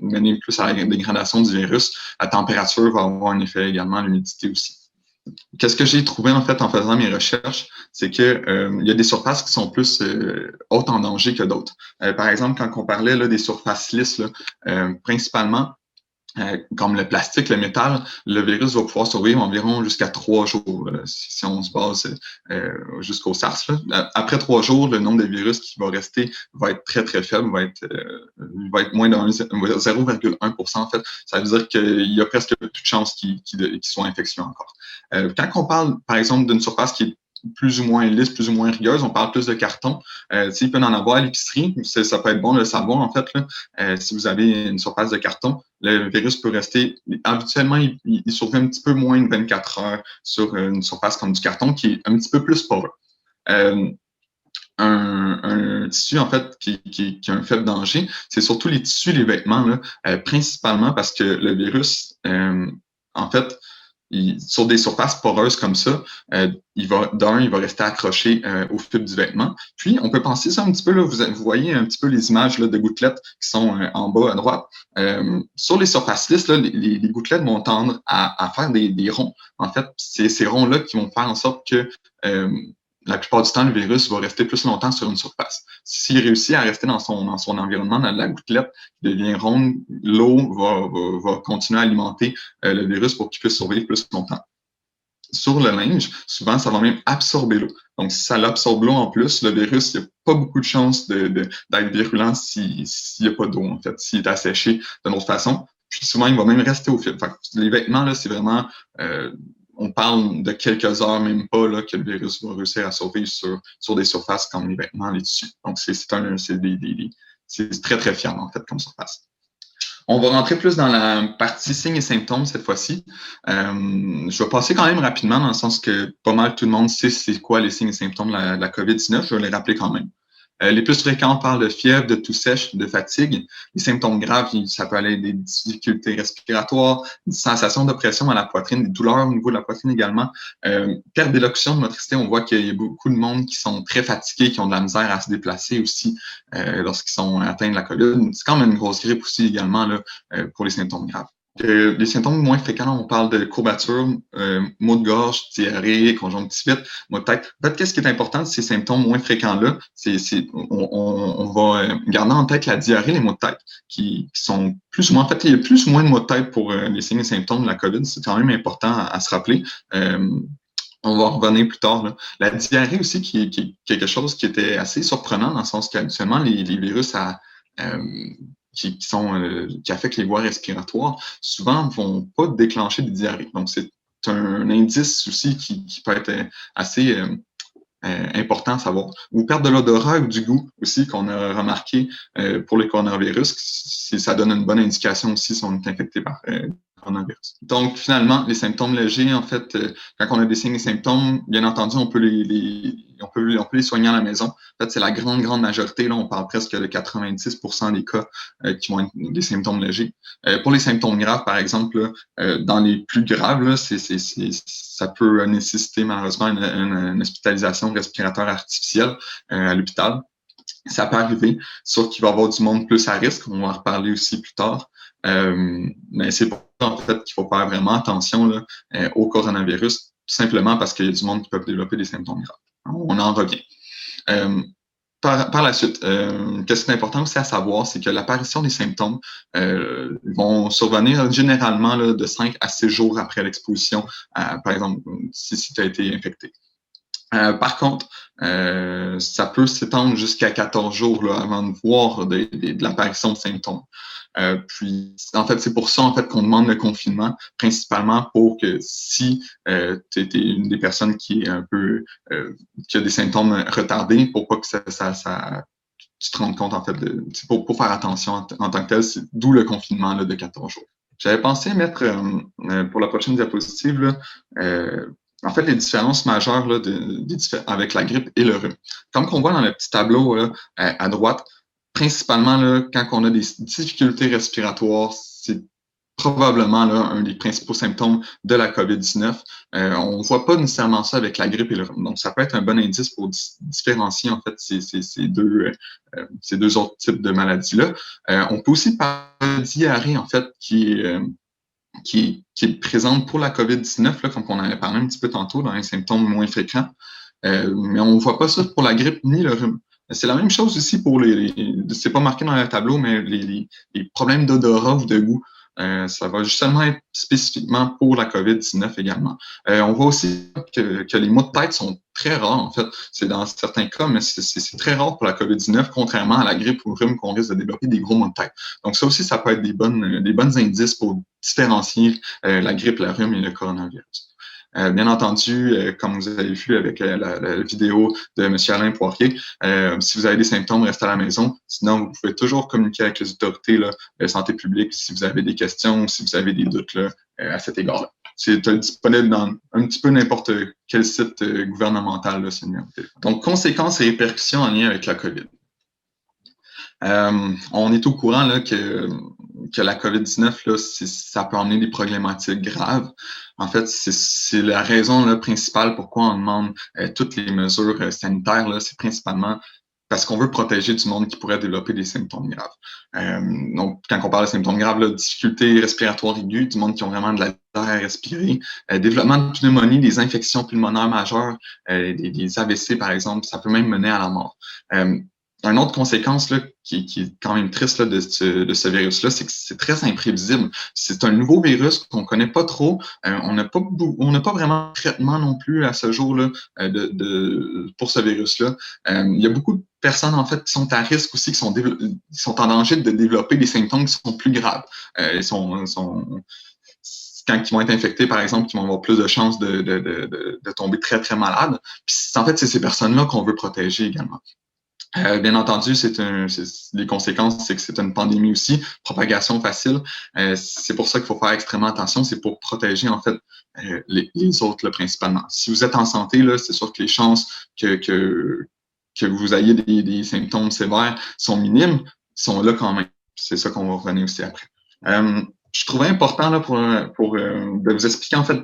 mener plus à la dégradation du virus. La température va avoir un effet également, l'humidité aussi. Qu'est-ce que j'ai trouvé en fait en faisant mes recherches, c'est que il y a des surfaces qui sont plus hautes en danger que d'autres. Par exemple, quand on parlait là, des surfaces lisses, là, principalement, comme le plastique, le métal, le virus va pouvoir survivre environ jusqu'à 3 jours, si on se base jusqu'au SARS. Là. Après 3 jours, le nombre de virus qui va rester va être très, très faible, va être moins de 0,1% en fait. Ça veut dire qu'il y a presque toute chance qu'il soit infectieux encore. Quand on parle, par exemple, d'une surface qui est plus ou moins lisses, plus ou moins rigueuses. On parle plus de carton. Il peut en avoir à l'épicerie. Ça peut être bon de le savoir, en fait. Là. Si vous avez une surface de carton, le virus peut rester... Habituellement, il survit un petit peu moins de 24 heures sur une surface comme du carton qui est un petit peu plus poreux. Un tissu, en fait, qui a un faible danger, c'est surtout les tissus, les vêtements, là, principalement parce que le virus, en fait, sur des surfaces poreuses comme ça, il va rester accroché au fil du vêtement. Puis, on peut penser ça un petit peu, là, vous voyez un petit peu les images là, de gouttelettes qui sont en bas à droite. Sur les surfaces lisses, là, les gouttelettes vont tendre à faire des ronds. En fait, c'est ces ronds-là qui vont faire en sorte que la plupart du temps, le virus va rester plus longtemps sur une surface. S'il réussit à rester dans son environnement, dans la gouttelette qui devient ronde, l'eau va continuer à alimenter le virus pour qu'il puisse survivre plus longtemps. Sur le linge, souvent, ça va même absorber l'eau. Donc, si ça l'absorbe l'eau en plus, le virus, il n'y a pas beaucoup de chances d'être virulent s'il n'y a pas d'eau, en fait, s'il est asséché d'une autre façon. Puis souvent, il va même rester au fil. Fait que les vêtements, là, c'est vraiment... on parle de quelques heures, même pas, là, que le virus va réussir à survivre sur des surfaces comme les vêtements, les tissus. Donc, c'est très, très fiable, en fait, comme surface. On va rentrer plus dans la partie signes et symptômes cette fois-ci. Je vais passer quand même rapidement, dans le sens que pas mal tout le monde sait c'est quoi les signes et symptômes de la COVID-19. Je vais les rappeler quand même. Les plus fréquents, on parle de fièvre, de toux sèche, de fatigue. Les symptômes graves, ça peut aller des difficultés respiratoires, une sensation d'oppression à la poitrine, des douleurs au niveau de la poitrine également. Perte d'élocution, de motricité, on voit qu'il y a beaucoup de monde qui sont très fatigués, qui ont de la misère à se déplacer aussi lorsqu'ils sont atteints de la COVID. C'est quand même une grosse grippe aussi également là, pour les symptômes graves. Les symptômes moins fréquents, on parle de courbature, maux de gorge, diarrhée, conjonctivite, maux de tête. En fait, qu'est-ce qui est important de ces symptômes moins fréquents-là? On va garder en tête la diarrhée, les maux de tête, qui sont plus ou moins... En fait, il y a plus ou moins de maux de tête pour les signes et symptômes de la COVID. C'est quand même important à se rappeler. On va en revenir plus tard. Là. La diarrhée aussi, qui est quelque chose qui était assez surprenant, dans le sens qu'habituellement, les virus qui affectent les voies respiratoires, souvent ne vont pas déclencher des diarrhées. Donc, c'est un indice aussi qui peut être assez important à savoir. Ou perte de l'odorat ou du goût aussi, qu'on a remarqué pour les coronavirus. Ça donne une bonne indication aussi si on est infecté par coronavirus. Donc, finalement, les symptômes légers, en fait, quand on a des signes et symptômes, bien entendu, on peut les soigner à la maison. En fait, c'est la grande majorité. Là, on parle presque de 90% des cas qui vont être des symptômes légers. Pour les symptômes graves, par exemple, là, dans les plus graves, là, ça peut nécessiter malheureusement une hospitalisation respiratoire artificielle à l'hôpital. Ça peut arriver, sauf qu'il va y avoir du monde plus à risque. On va en reparler aussi plus tard. Mais c'est pour ça, en fait, qu'il faut faire vraiment attention là, au coronavirus, tout simplement parce qu'il y a du monde qui peut développer des symptômes graves. On en revient. Par la suite, qu'est-ce qui est important aussi à savoir, c'est que l'apparition des symptômes vont survenir généralement là, de 5 à 6 jours après l'exposition, par exemple, si tu as été infecté. Par contre, ça peut s'étendre jusqu'à 14 jours là, avant de voir de l'apparition de symptômes. Puis, en fait, c'est pour ça en fait qu'on demande le confinement, principalement pour que si tu es une des personnes qui est un peu qui a des symptômes retardés, pour pas que tu te rendes compte en fait pour faire attention en tant que tel, d'où le confinement là, de 14 jours. J'avais pensé mettre pour la prochaine diapositive là, en fait, les différences majeures là, avec la grippe et le rhume. Comme on voit dans le petit tableau là, à droite, principalement là, quand on a des difficultés respiratoires, c'est probablement là, un des principaux symptômes de la COVID-19. On ne voit pas nécessairement ça avec la grippe et le rhume. Donc, ça peut être un bon indice pour différencier en fait ces deux autres types de maladies-là. On peut aussi parler de diarrhée, en fait, qui est présente pour la COVID-19, là, comme on en avait parlé un petit peu tantôt, dans les symptômes moins fréquents. Mais on ne voit pas ça pour la grippe ni le rhume. C'est la même chose aussi pour c'est pas marqué dans le tableau, mais les problèmes d'odorat ou de goût. Ça va justement être spécifiquement pour la COVID-19 également. On voit aussi que les maux de tête sont très rares, en fait. C'est dans certains cas, mais c'est très rare pour la COVID-19, contrairement à la grippe ou le rhume qu'on risque de développer des gros maux de tête. Donc ça aussi, ça peut être des bons indices pour différencier la grippe, le rhume et le coronavirus. Bien entendu, comme vous avez vu avec la vidéo de M. Alain Poirier, si vous avez des symptômes, restez à la maison. Sinon, vous pouvez toujours communiquer avec les autorités là, de santé publique si vous avez des questions ou si vous avez des doutes là, à cet égard-là. C'est disponible dans un petit peu n'importe quel site gouvernemental, là, ce numéro de téléphone. Donc, conséquences et répercussions en lien avec la COVID. On est au courant là, que la COVID-19, là, ça peut emmener des problématiques graves. En fait, c'est la raison là, principale pourquoi on demande toutes les mesures sanitaires. Là, c'est principalement parce qu'on veut protéger du monde qui pourrait développer des symptômes graves. Donc, quand on parle de symptômes graves, là, difficultés respiratoires aiguës, du monde qui ont vraiment de la misère à respirer, développement de pneumonie, des infections pulmonaires majeures, des AVC, par exemple, ça peut même mener à la mort. Une autre conséquence là, qui est quand même triste là, de ce virus-là, c'est que c'est très imprévisible. C'est un nouveau virus qu'on connaît pas trop. On n'a pas vraiment de traitement non plus à ce jour-là pour ce virus-là. Il y a beaucoup de personnes en fait qui sont à risque aussi, qui sont en danger de développer des symptômes qui sont plus graves. Quand ils vont être infectés, par exemple, ils vont avoir plus de chances de tomber très, très malades. Puis, en fait, c'est ces personnes-là qu'on veut protéger également. Bien entendu, les conséquences, c'est que c'est une pandémie aussi, propagation facile. C'est pour ça qu'il faut faire extrêmement attention, c'est pour protéger en fait les autres là, principalement. Si vous êtes en santé, là, c'est sûr que les chances que vous ayez des symptômes sévères sont minimes, sont là quand même. C'est ça qu'on va revenir aussi après. Je trouvais important là, de vous expliquer en fait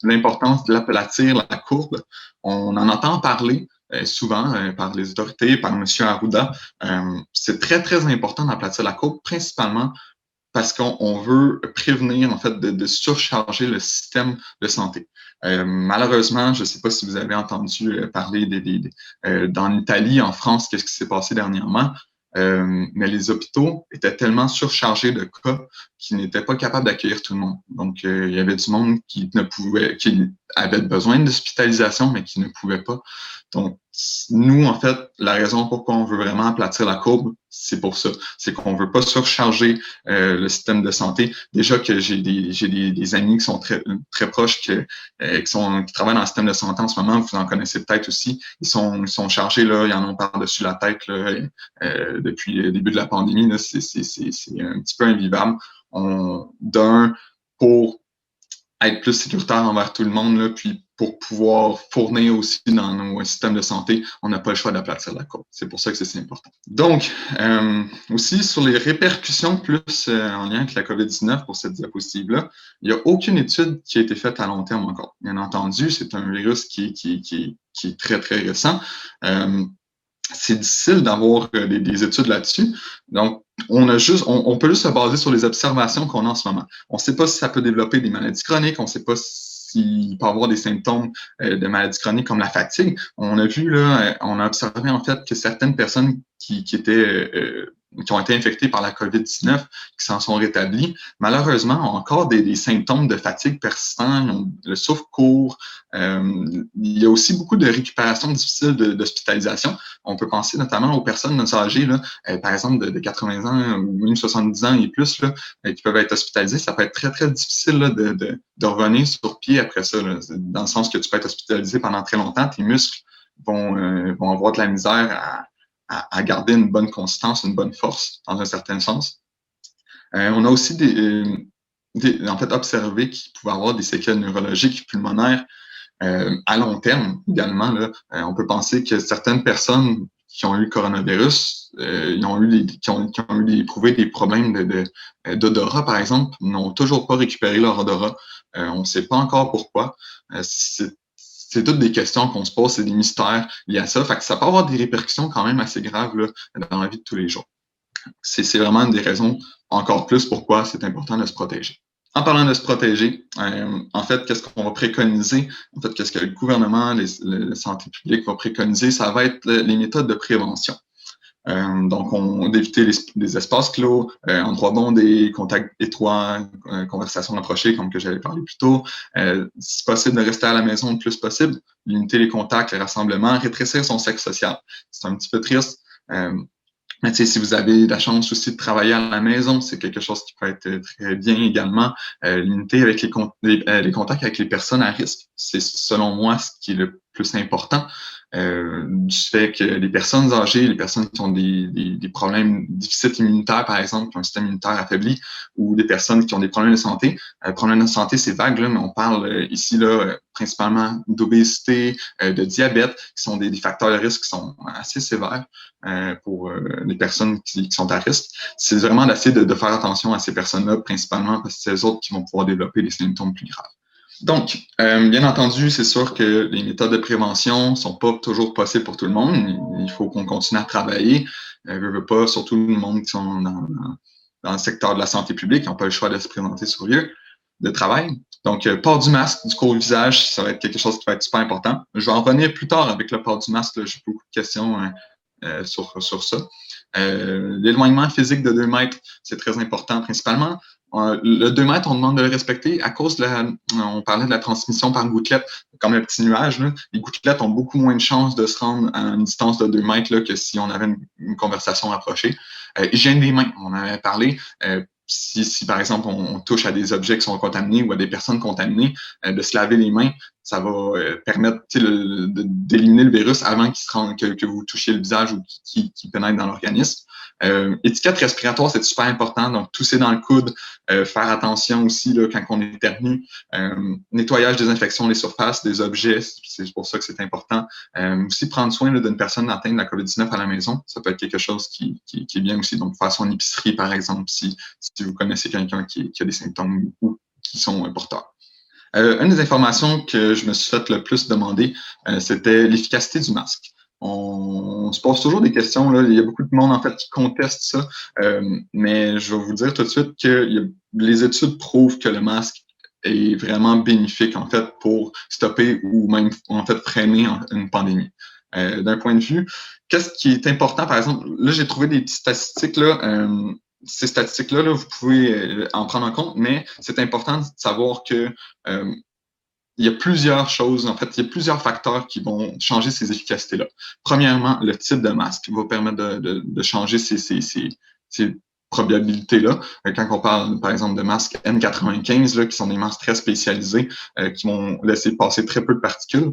l'importance de l'aplatir la courbe. On en entend parler souvent par les autorités, par M. Arruda. C'est très, très important d'aplatir la courbe, principalement parce qu'on veut prévenir en fait de surcharger le système de santé. Malheureusement, je ne sais pas si vous avez entendu parler dans l'Italie, en France, qu'est-ce qui s'est passé dernièrement. Mais les hôpitaux étaient tellement surchargés de cas qu'ils n'étaient pas capables d'accueillir tout le monde. Donc, il y avait du monde qui avait besoin d'hospitalisation, mais qui ne pouvait pas. Donc, nous, en fait, la raison pourquoi on veut vraiment aplatir la courbe, c'est pour ça. C'est qu'on veut pas surcharger le système de santé. Déjà que j'ai des amis qui sont très, très proches, qui travaillent dans le système de santé en ce moment, vous en connaissez peut-être aussi. Ils sont chargés, là, ils en ont par-dessus la tête là, depuis le début de la pandémie. Là, c'est un petit peu invivable. Pour être plus sécuritaire envers tout le monde, là, puis pour pouvoir fournir aussi dans nos systèmes de santé, on n'a pas le choix d'aplatir la courbe. C'est pour ça que c'est si important. Donc, aussi sur les répercussions plus en lien avec la COVID-19 pour cette diapositive-là, il n'y a aucune étude qui a été faite à long terme encore. Bien entendu, c'est un virus qui est très, très récent. C'est difficile d'avoir des études là-dessus. Donc, on peut juste se baser sur les observations qu'on a en ce moment. On ne sait pas si ça peut développer des maladies chroniques, on ne sait pas s'il peut avoir des symptômes de maladies chroniques comme la fatigue. On a vu, là, on a observé en fait que certaines personnes qui ont été infectées par la COVID-19, qui s'en sont rétablies, malheureusement, ont encore des symptômes de fatigue persistants, le souffle court. Il y a aussi beaucoup de récupération difficile d'hospitalisation. On peut penser notamment aux personnes âgées, là, par exemple de 80 ans ou même 70 ans et plus, là, qui peuvent être hospitalisées. Ça peut être très, très difficile là, de revenir sur pied après ça, là, dans le sens que tu peux être hospitalisé pendant très longtemps. Tes muscles vont avoir de la misère à garder une bonne consistance, une bonne force, dans un certain sens. On a aussi en fait, observé qu'il pouvait avoir des séquelles neurologiques pulmonaires à long terme également. Là, on peut penser que certaines personnes qui ont eu le coronavirus, qui ont éprouvé des problèmes d'odorat, par exemple, n'ont toujours pas récupéré leur odorat. On ne sait pas encore pourquoi. C'est toutes des questions qu'on se pose, c'est des mystères liés à ça. Fait que ça peut avoir des répercussions quand même assez graves là, dans la vie de tous les jours. C'est vraiment une des raisons encore plus pourquoi c'est important de se protéger. En parlant de se protéger, en fait, qu'est-ce qu'on va préconiser? En fait, qu'est-ce que le gouvernement, la santé publique va préconiser? Ça va être les méthodes de prévention. Donc, d'éviter les espaces clos, endroits bondés, contacts étroits, conversations rapprochées, comme que j'avais parlé plus tôt. Si possible, de rester à la maison le plus possible, limiter les contacts, les rassemblements, rétrécir son cercle social. C'est un petit peu triste. Mais tu sais, si vous avez la chance aussi de travailler à la maison, c'est quelque chose qui peut être très bien également. Limiter avec les contacts avec les personnes à risque. C'est selon moi ce qui est le plus important. Du fait que les personnes âgées, les personnes qui ont des problèmes, déficits immunitaires, par exemple, qui ont un système immunitaire affaibli, ou des personnes qui ont des problèmes de santé. Problèmes de santé, c'est vague, là, mais on parle ici là, principalement d'obésité, de diabète, qui sont des facteurs de risque qui sont assez sévères pour les personnes qui sont à risque. C'est vraiment d'essayer de faire attention à ces personnes-là, principalement parce que c'est les autres qui vont pouvoir développer des symptômes plus graves. Donc, bien entendu, c'est sûr que les méthodes de prévention sont pas toujours possibles pour tout le monde. Il faut qu'on continue à travailler. Veut pas, surtout le monde qui sont dans le secteur de la santé publique, qui n'ont pas le choix de se présenter sur lieu de travail. Donc, port du masque, du couvre-visage, ça va être quelque chose qui va être super important. Je vais en revenir plus tard avec le port du masque. J'ai beaucoup de questions sur ça. L'éloignement physique de 2 mètres, c'est très important principalement. Le 2 mètres, on demande de le respecter à cause on parlait de la transmission par gouttelette, comme le petit nuage, là. Les gouttelettes ont beaucoup moins de chances de se rendre à une distance de 2 mètres là, que si on avait une conversation rapprochée. Hygiène des mains, on en avait parlé. Si par exemple, on touche à des objets qui sont contaminés ou à des personnes contaminées, de se laver les mains, ça va permettre d'éliminer le virus avant que vous touchiez le visage ou qu'il pénètre dans l'organisme. Étiquette respiratoire, c'est super important. Donc, tousser dans le coude, faire attention aussi là, quand on éternue. Nettoyage, désinfection des surfaces, des objets, c'est pour ça que c'est important. Aussi, prendre soin d'une personne atteinte de la COVID-19 à la maison, ça peut être quelque chose qui est bien aussi. Donc, faire son épicerie, par exemple, si vous connaissez quelqu'un qui a des symptômes ou qui sont porteurs. Une des informations que je me suis fait le plus demander, c'était l'efficacité du masque. On se pose toujours des questions, là. Il y a beaucoup de monde en fait qui conteste ça, mais je vais vous dire tout de suite que les études prouvent que le masque est vraiment bénéfique en fait pour stopper ou même en fait freiner une pandémie. D'un point de vue, qu'est-ce qui est important, par exemple, là j'ai trouvé des petites statistiques là. Ces statistiques-là, vous pouvez en prendre en compte, mais c'est important de savoir que il y a plusieurs choses, en fait, il y a plusieurs facteurs qui vont changer ces efficacités-là. Premièrement, le type de masque va permettre de changer ces probabilités-là. Quand on parle, par exemple, de masques N95, là, qui sont des masques très spécialisés, qui vont laisser passer très peu de particules.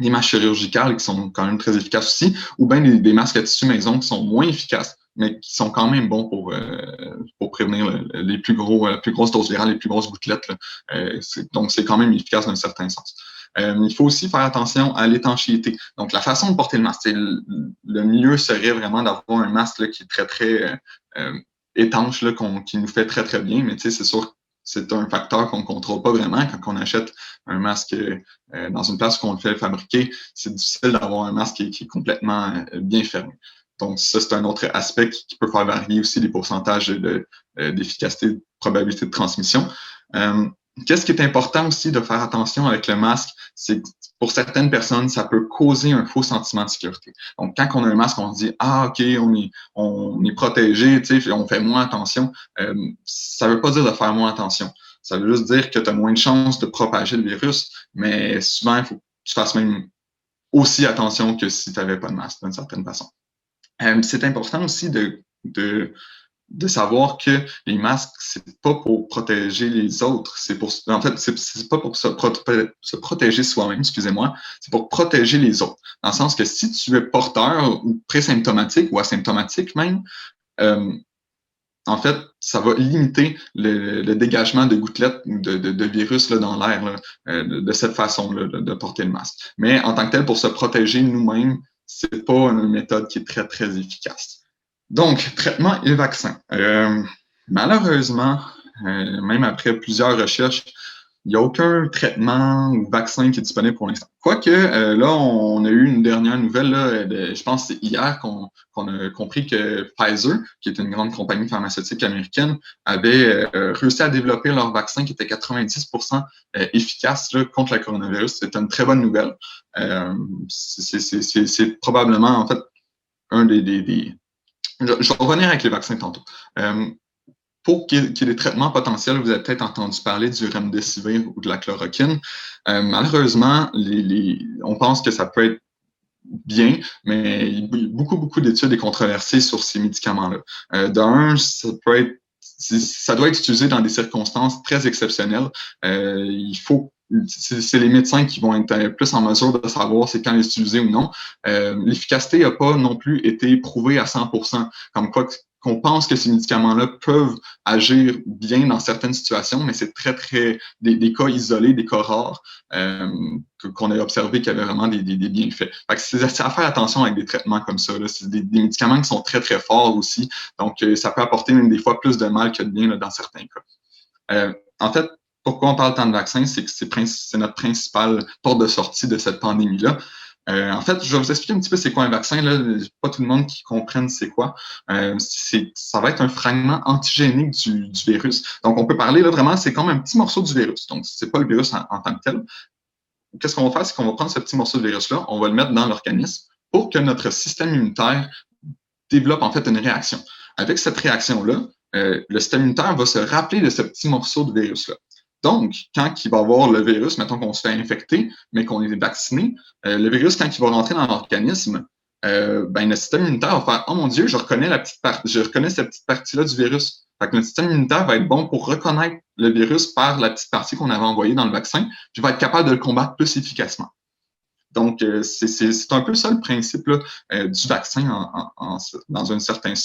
Des masques chirurgicales qui sont quand même très efficaces aussi, ou bien des masques à tissu maison qui sont moins efficaces, mais qui sont quand même bons pour prévenir les plus grosses doses virales, les plus grosses gouttelettes. Donc, c'est quand même efficace dans un certain sens. Il faut aussi faire attention à l'étanchéité. Donc, la façon de porter le masque, le mieux serait vraiment d'avoir un masque là, qui est très, très étanche, là, qui nous fait très, très bien, mais tu sais, c'est sûr c'est un facteur qu'on ne contrôle pas vraiment. Quand on achète un masque dans une place où on le fait fabriquer, c'est difficile d'avoir un masque qui est complètement bien fermé. Donc, ça, c'est un autre aspect qui peut faire varier aussi les pourcentages d'efficacité, de probabilité de transmission. Qu'est-ce qui est important aussi de faire attention avec le masque, c'est que pour certaines personnes, ça peut causer un faux sentiment de sécurité. Donc, quand on a un masque, on se dit « Ah, OK, on est protégé, tu sais, on fait moins attention. » Ça ne veut pas dire de faire moins attention. Ça veut juste dire que tu as moins de chances de propager le virus, mais souvent, il faut que tu fasses même aussi attention que si tu n'avais pas de masque, d'une certaine façon. C'est important aussi de savoir que les masques, c'est pas pour protéger les autres, c'est pas pour se protéger soi-même, excusez-moi, c'est pour protéger les autres. Dans le sens que si tu es porteur ou présymptomatique ou asymptomatique même, en fait, ça va limiter le dégagement de gouttelettes ou de virus là, dans l'air de cette façon-là de porter le masque. Mais en tant que tel, pour se protéger nous-mêmes, c'est pas une méthode qui est très, très efficace. Donc, traitement et vaccin. Malheureusement, même après plusieurs recherches, il n'y a aucun traitement ou vaccin qui est disponible pour l'instant. Quoique, là, on a eu une dernière nouvelle, là, je pense que c'est hier qu'on a compris que Pfizer, qui est une grande compagnie pharmaceutique américaine, avait réussi à développer leur vaccin qui était 90% efficace là, contre le coronavirus. C'est une très bonne nouvelle. C'est probablement, en fait, un des je vais revenir avec les vaccins tantôt. Pour qu'il y ait des traitements potentiels, vous avez peut-être entendu parler du remdesivir ou de la chloroquine. Malheureusement, on pense que ça peut être bien, mais il y a beaucoup d'études et controversées sur ces médicaments-là. D'un, ça doit être utilisé dans des circonstances très exceptionnelles. C'est les médecins qui vont être plus en mesure de savoir c'est quand les utiliser ou non. L'efficacité n'a pas non plus été prouvée à 100%, comme quoi qu'on pense que ces médicaments-là peuvent agir bien dans certaines situations, mais c'est des cas isolés, des cas rares qu'on a observé qu'il y avait vraiment des bienfaits. Fait que c'est à faire attention avec des traitements comme ça. C'est des médicaments qui sont très forts aussi, donc ça peut apporter même des fois plus de mal que de bien là, dans certains cas. En fait, pourquoi on parle tant de vaccins, c'est que c'est notre principale porte de sortie de cette pandémie-là. En fait, je vais vous expliquer un petit peu c'est quoi un vaccin. Là. Pas tout le monde qui comprenne c'est quoi. Ça va être un fragment antigénique du virus. Donc, on peut parler là vraiment, c'est comme un petit morceau du virus. Donc, c'est pas le virus en tant que tel. Qu'est-ce qu'on va faire, c'est qu'on va prendre ce petit morceau de virus-là, on va le mettre dans l'organisme pour que notre système immunitaire développe en fait une réaction. Avec cette réaction-là, le système immunitaire va se rappeler de ce petit morceau de virus-là. Donc, quand il va avoir le virus, mettons qu'on se fait infecter, mais qu'on est vacciné, le virus, quand il va rentrer dans l'organisme, le système immunitaire va faire « Oh mon Dieu, je reconnais cette petite partie-là du virus ». Fait que notre système immunitaire va être bon pour reconnaître le virus par la petite partie qu'on avait envoyée dans le vaccin, puis va être capable de le combattre plus efficacement. Donc, c'est un peu ça le principe là, du vaccin dans un certain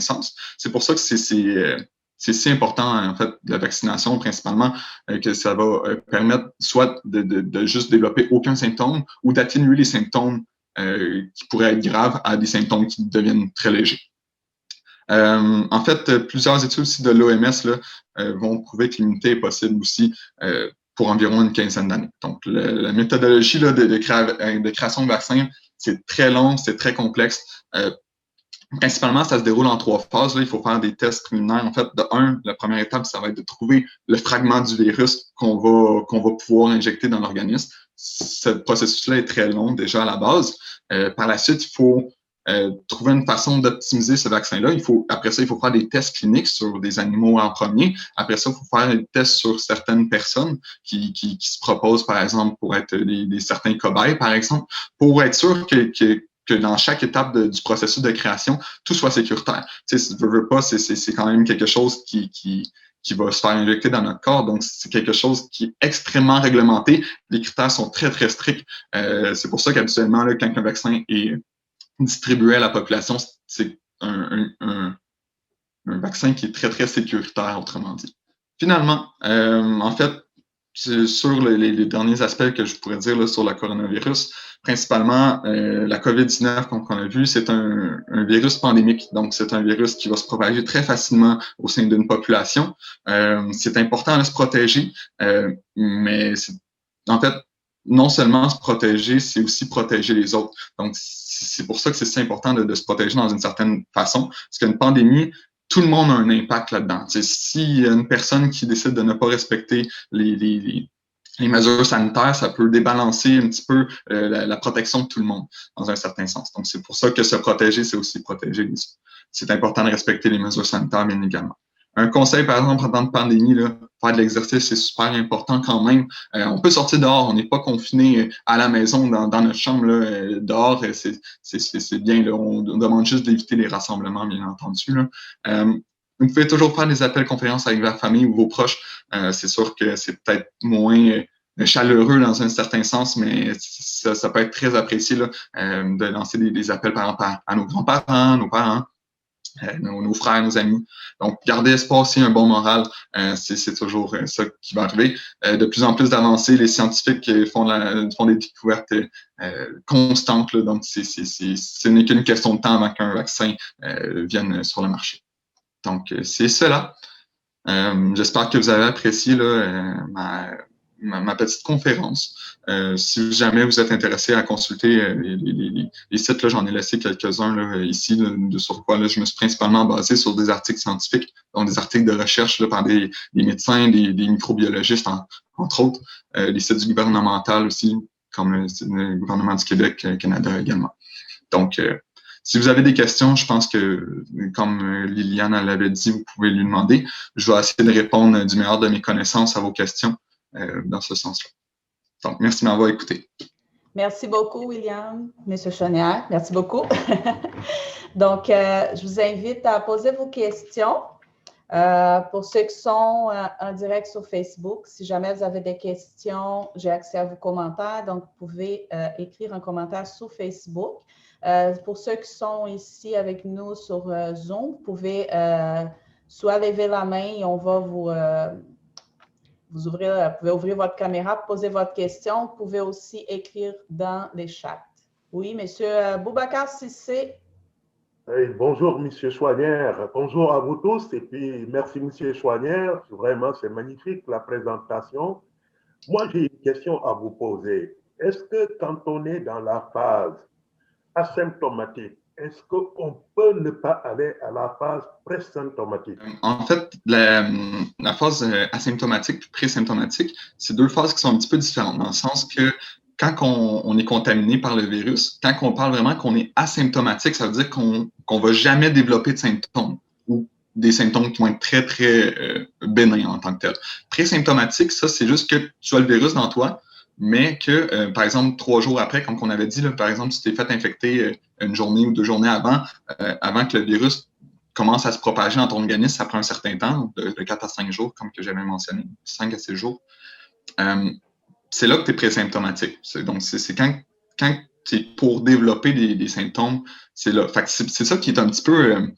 sens. C'est pour ça que c'est si important, en fait, la vaccination, principalement, que ça va permettre soit de juste développer aucun symptôme ou d'atténuer les symptômes qui pourraient être graves à des symptômes qui deviennent très légers. En fait, plusieurs études aussi de l'OMS vont prouver que l'immunité est possible aussi pour environ une quinzaine d'années. Donc, la méthodologie là, de création de vaccins, c'est très long, c'est très complexe. Principalement, ça se déroule en 3 phases. Là. Il faut faire des tests préliminaires. En fait, la première étape, ça va être de trouver le fragment du virus qu'on va pouvoir injecter dans l'organisme. Ce processus-là est très long déjà à la base. Par la suite, il faut trouver une façon d'optimiser ce vaccin-là. Après ça, il faut faire des tests cliniques sur des animaux en premier. Après ça, il faut faire des tests sur certaines personnes qui se proposent, par exemple, pour être certains cobayes, par exemple, pour être sûr que dans chaque étape du processus de création, tout soit sécuritaire. Tu sais, si tu veux pas, c'est quand même quelque chose qui va se faire injecter dans notre corps. Donc, c'est quelque chose qui est extrêmement réglementé. Les critères sont très stricts. C'est pour ça qu'habituellement, là, quand un vaccin est distribué à la population, c'est un vaccin qui est très sécuritaire, autrement dit. Finalement, en fait, sur les derniers aspects que je pourrais dire là, sur le coronavirus, principalement la COVID-19, comme on a vu, c'est un virus pandémique. Donc, c'est un virus qui va se propager très facilement au sein d'une population. C'est important de se protéger, mais en fait, non seulement se protéger, c'est aussi protéger les autres. Donc, c'est pour ça que c'est si important de se protéger dans une certaine façon. Parce qu'une pandémie, tout le monde a un impact là-dedans. S'il y a une personne qui décide de ne pas respecter les mesures sanitaires, ça peut débalancer un petit peu la protection de tout le monde, dans un certain sens. Donc, c'est pour ça que se protéger, c'est aussi protéger les autres. C'est important de respecter les mesures sanitaires, bien également. Un conseil, par exemple, en temps de pandémie, là, faire de l'exercice, c'est super important quand même. On peut sortir dehors, on n'est pas confiné à la maison, dans notre chambre. Là, dehors, c'est bien. Là, on demande juste d'éviter les rassemblements, bien entendu. Là. Vous pouvez toujours faire des appels conférences avec votre famille ou vos proches. C'est sûr que c'est peut-être moins chaleureux dans un certain sens, mais ça peut être très apprécié là, de lancer des appels, par exemple, à nos grands-parents, nos parents. Nos frères, nos amis. Donc, garder espoir aussi, un bon moral, c'est toujours ça qui va arriver. De plus en plus d'avancées, les scientifiques font des découvertes constantes. Là, donc, ce n'est qu'une question de temps avant qu'un vaccin vienne sur le marché. Donc, c'est cela. J'espère que vous avez apprécié là, ma petite conférence. Si jamais vous êtes intéressé à consulter les sites, là, j'en ai laissé quelques-uns là, ici, là, sur quoi là, je me suis principalement basé sur des articles scientifiques, donc des articles de recherche là, par des médecins, des microbiologistes, entre autres, les sites du gouvernemental aussi, comme le gouvernement du Québec, Canada également. Donc, si vous avez des questions, je pense que, comme Liliane l'avait dit, vous pouvez lui demander. Je vais essayer de répondre du meilleur de mes connaissances à vos questions dans ce sens-là. Donc, merci de m'avoir écouté. Merci beaucoup, William, M. Chonière. Merci beaucoup. Donc, je vous invite à poser vos questions. Pour ceux qui sont en direct sur Facebook, si jamais vous avez des questions, j'ai accès à vos commentaires, donc vous pouvez écrire un commentaire sur Facebook. Pour ceux qui sont ici avec nous sur Zoom, vous pouvez soit lever la main et on va vous pouvez ouvrir votre caméra, poser votre question. Vous pouvez aussi écrire dans les chats. Oui, M. Boubacar Cissé. Hey, bonjour, M. Chouanière. Bonjour à vous tous. Et puis, merci, M. Chouanière. Vraiment, c'est magnifique, la présentation. Moi, j'ai une question à vous poser. Est-ce que quand on est dans la phase asymptomatique, est-ce qu'on peut ne pas aller à la phase pré-symptomatique? En fait, la phase asymptomatique et pré-symptomatique, c'est deux phases qui sont un petit peu différentes, dans le sens que quand on est contaminé par le virus, quand on parle vraiment qu'on est asymptomatique, ça veut dire qu'on ne va jamais développer de symptômes ou des symptômes qui vont être très, très bénins en tant que tels. Pré-symptomatique, ça, c'est juste que tu as le virus dans toi, mais que, par exemple, 3 jours après, comme on avait dit, là, par exemple, si tu t'es fait infecter une journée ou 2 journées avant que le virus commence à se propager dans ton organisme, ça prend un certain temps, de 4 à 5 jours, comme que j'avais mentionné, 5 à 6 jours. C'est là que tu es présymptomatique. Donc, c'est quand tu es pour développer des symptômes, c'est là. Fait que c'est ça qui est un petit peu,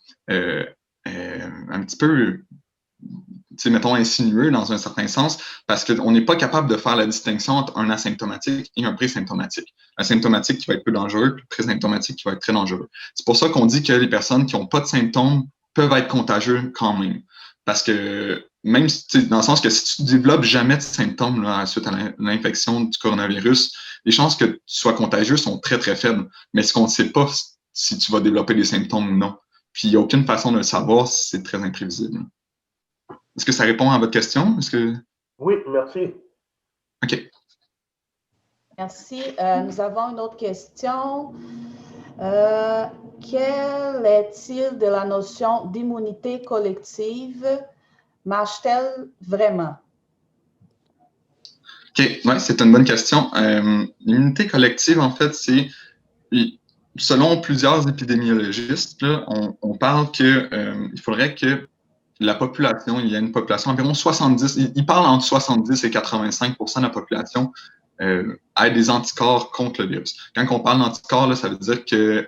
mettons, insinueux dans un certain sens, parce qu'on n'est pas capable de faire la distinction entre un asymptomatique et un présymptomatique. Un symptomatique qui va être peu dangereux, puis présymptomatique qui va être très dangereux. C'est pour ça qu'on dit que les personnes qui n'ont pas de symptômes peuvent être contagieuses quand même. Parce que même dans le sens que si tu ne développes jamais de symptômes là, suite à l'infection du coronavirus, les chances que tu sois contagieux sont très, très faibles. Mais ce qu'on ne sait pas, si tu vas développer des symptômes ou non. Puis il n'y a aucune façon de le savoir, c'est très imprévisible. Est-ce que ça répond à votre question? Oui, merci. OK. Merci. Nous avons une autre question. Quel est-il de la notion d'immunité collective? Marche-t-elle vraiment? OK, ouais, c'est une bonne question. L'immunité collective, en fait, c'est, selon plusieurs épidémiologistes, là, on parle qu'il faudrait que la population, il y a une population environ 70, ils parlent entre 70 et 85% de la population ait des anticorps contre le virus. Quand on parle d'anticorps, là, ça veut dire que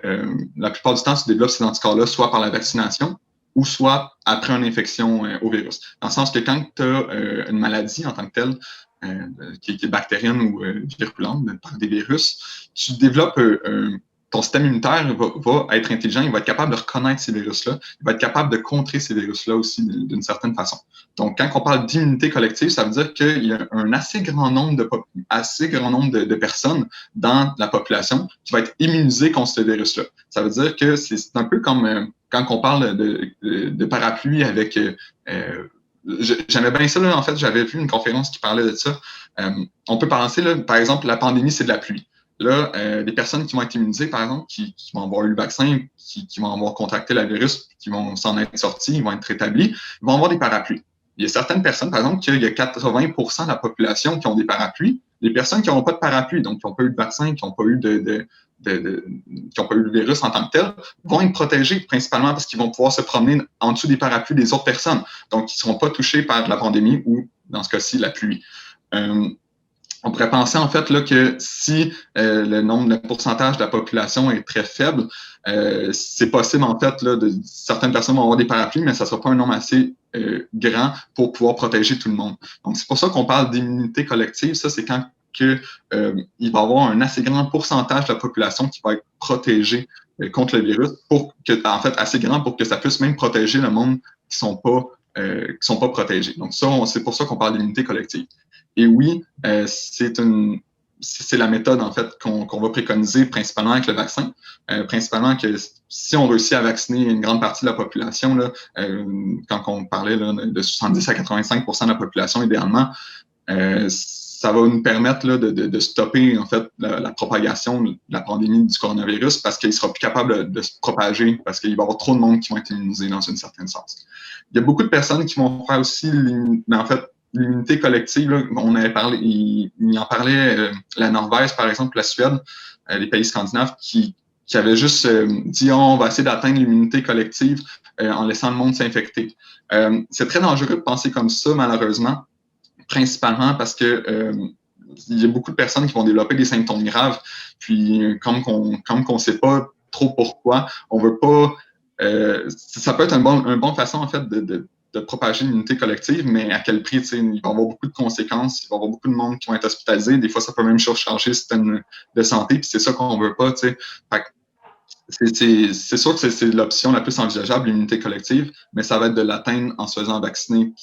la plupart du temps, se développent ces anticorps-là soit par la vaccination ou soit après une infection au virus. Dans le sens que quand tu as une maladie en tant que telle, qui est bactérienne ou virulente par des virus, tu développes ton système immunitaire va être intelligent, il va être capable de reconnaître ces virus-là, il va être capable de contrer ces virus-là aussi d'une certaine façon. Donc, quand on parle d'immunité collective, ça veut dire qu'il y a un assez grand nombre de personnes dans la population qui va être immunisée contre ce virus-là. Ça veut dire que c'est un peu comme quand on parle de parapluie avec... J'aimais bien ça, là, en fait, j'avais vu une conférence qui parlait de ça. On peut penser, là, par exemple, la pandémie, c'est de la pluie. Là, les personnes qui vont être immunisées, par exemple, qui vont avoir eu le vaccin, qui vont avoir contracté le virus, qui vont s'en être sortis, ils vont être rétablis, ils vont avoir des parapluies. Il y a certaines personnes, par exemple, qu'il y a 80% de la population qui ont des parapluies. Les personnes qui n'ont pas de parapluie, donc qui n'ont pas eu de vaccin, qui n'ont pas eu qui n'ont pas eu le virus en tant que tel, vont être protégés principalement parce qu'ils vont pouvoir se promener en dessous des parapluies des autres personnes. Donc, ils ne seront pas touchés par la pandémie ou, dans ce cas-ci, la pluie. On pourrait penser en fait là, que si le pourcentage de la population est très faible, c'est possible en fait là, certaines personnes vont avoir des parapluies, mais ça ne sera pas un nombre assez grand pour pouvoir protéger tout le monde. Donc c'est pour ça qu'on parle d'immunité collective. Ça, c'est quand il va y avoir un assez grand pourcentage de la population qui va être protégée contre le virus, en fait assez grand pour que ça puisse même protéger le monde qui sont pas protégés. Donc ça, c'est pour ça qu'on parle d'immunité collective. Et oui, c'est la méthode en fait qu'on va préconiser principalement avec le vaccin. Principalement que si on réussit à vacciner une grande partie de la population, là, quand on parlait là, de 70 à 85% de la population idéalement, ça va nous permettre là, de stopper en fait la propagation de la pandémie du coronavirus parce qu'il sera plus capable de se propager parce qu'il va y avoir trop de monde qui vont être immunisés dans un certain sens. Il y a beaucoup de personnes qui vont faire aussi, en fait, l'immunité collective, là, on avait parlé, il en parlait, la Norvège, par exemple, la Suède, les pays scandinaves, qui avaient juste dit on va essayer d'atteindre l'immunité collective en laissant le monde s'infecter. C'est très dangereux de penser comme ça, malheureusement, principalement parce que il y a beaucoup de personnes qui vont développer des symptômes graves, puis comme qu'on sait pas trop pourquoi, on veut pas. Ça peut être une bonne façon, en fait, de propager l'immunité collective, mais à quel prix? Il va y avoir beaucoup de conséquences, il va y avoir beaucoup de monde qui vont être hospitalisés. Des fois, ça peut même surcharger le système de santé, puis c'est ça qu'on veut pas. C'est sûr que c'est l'option la plus envisageable, l'immunité collective, mais ça va être de l'atteindre en se faisant vacciner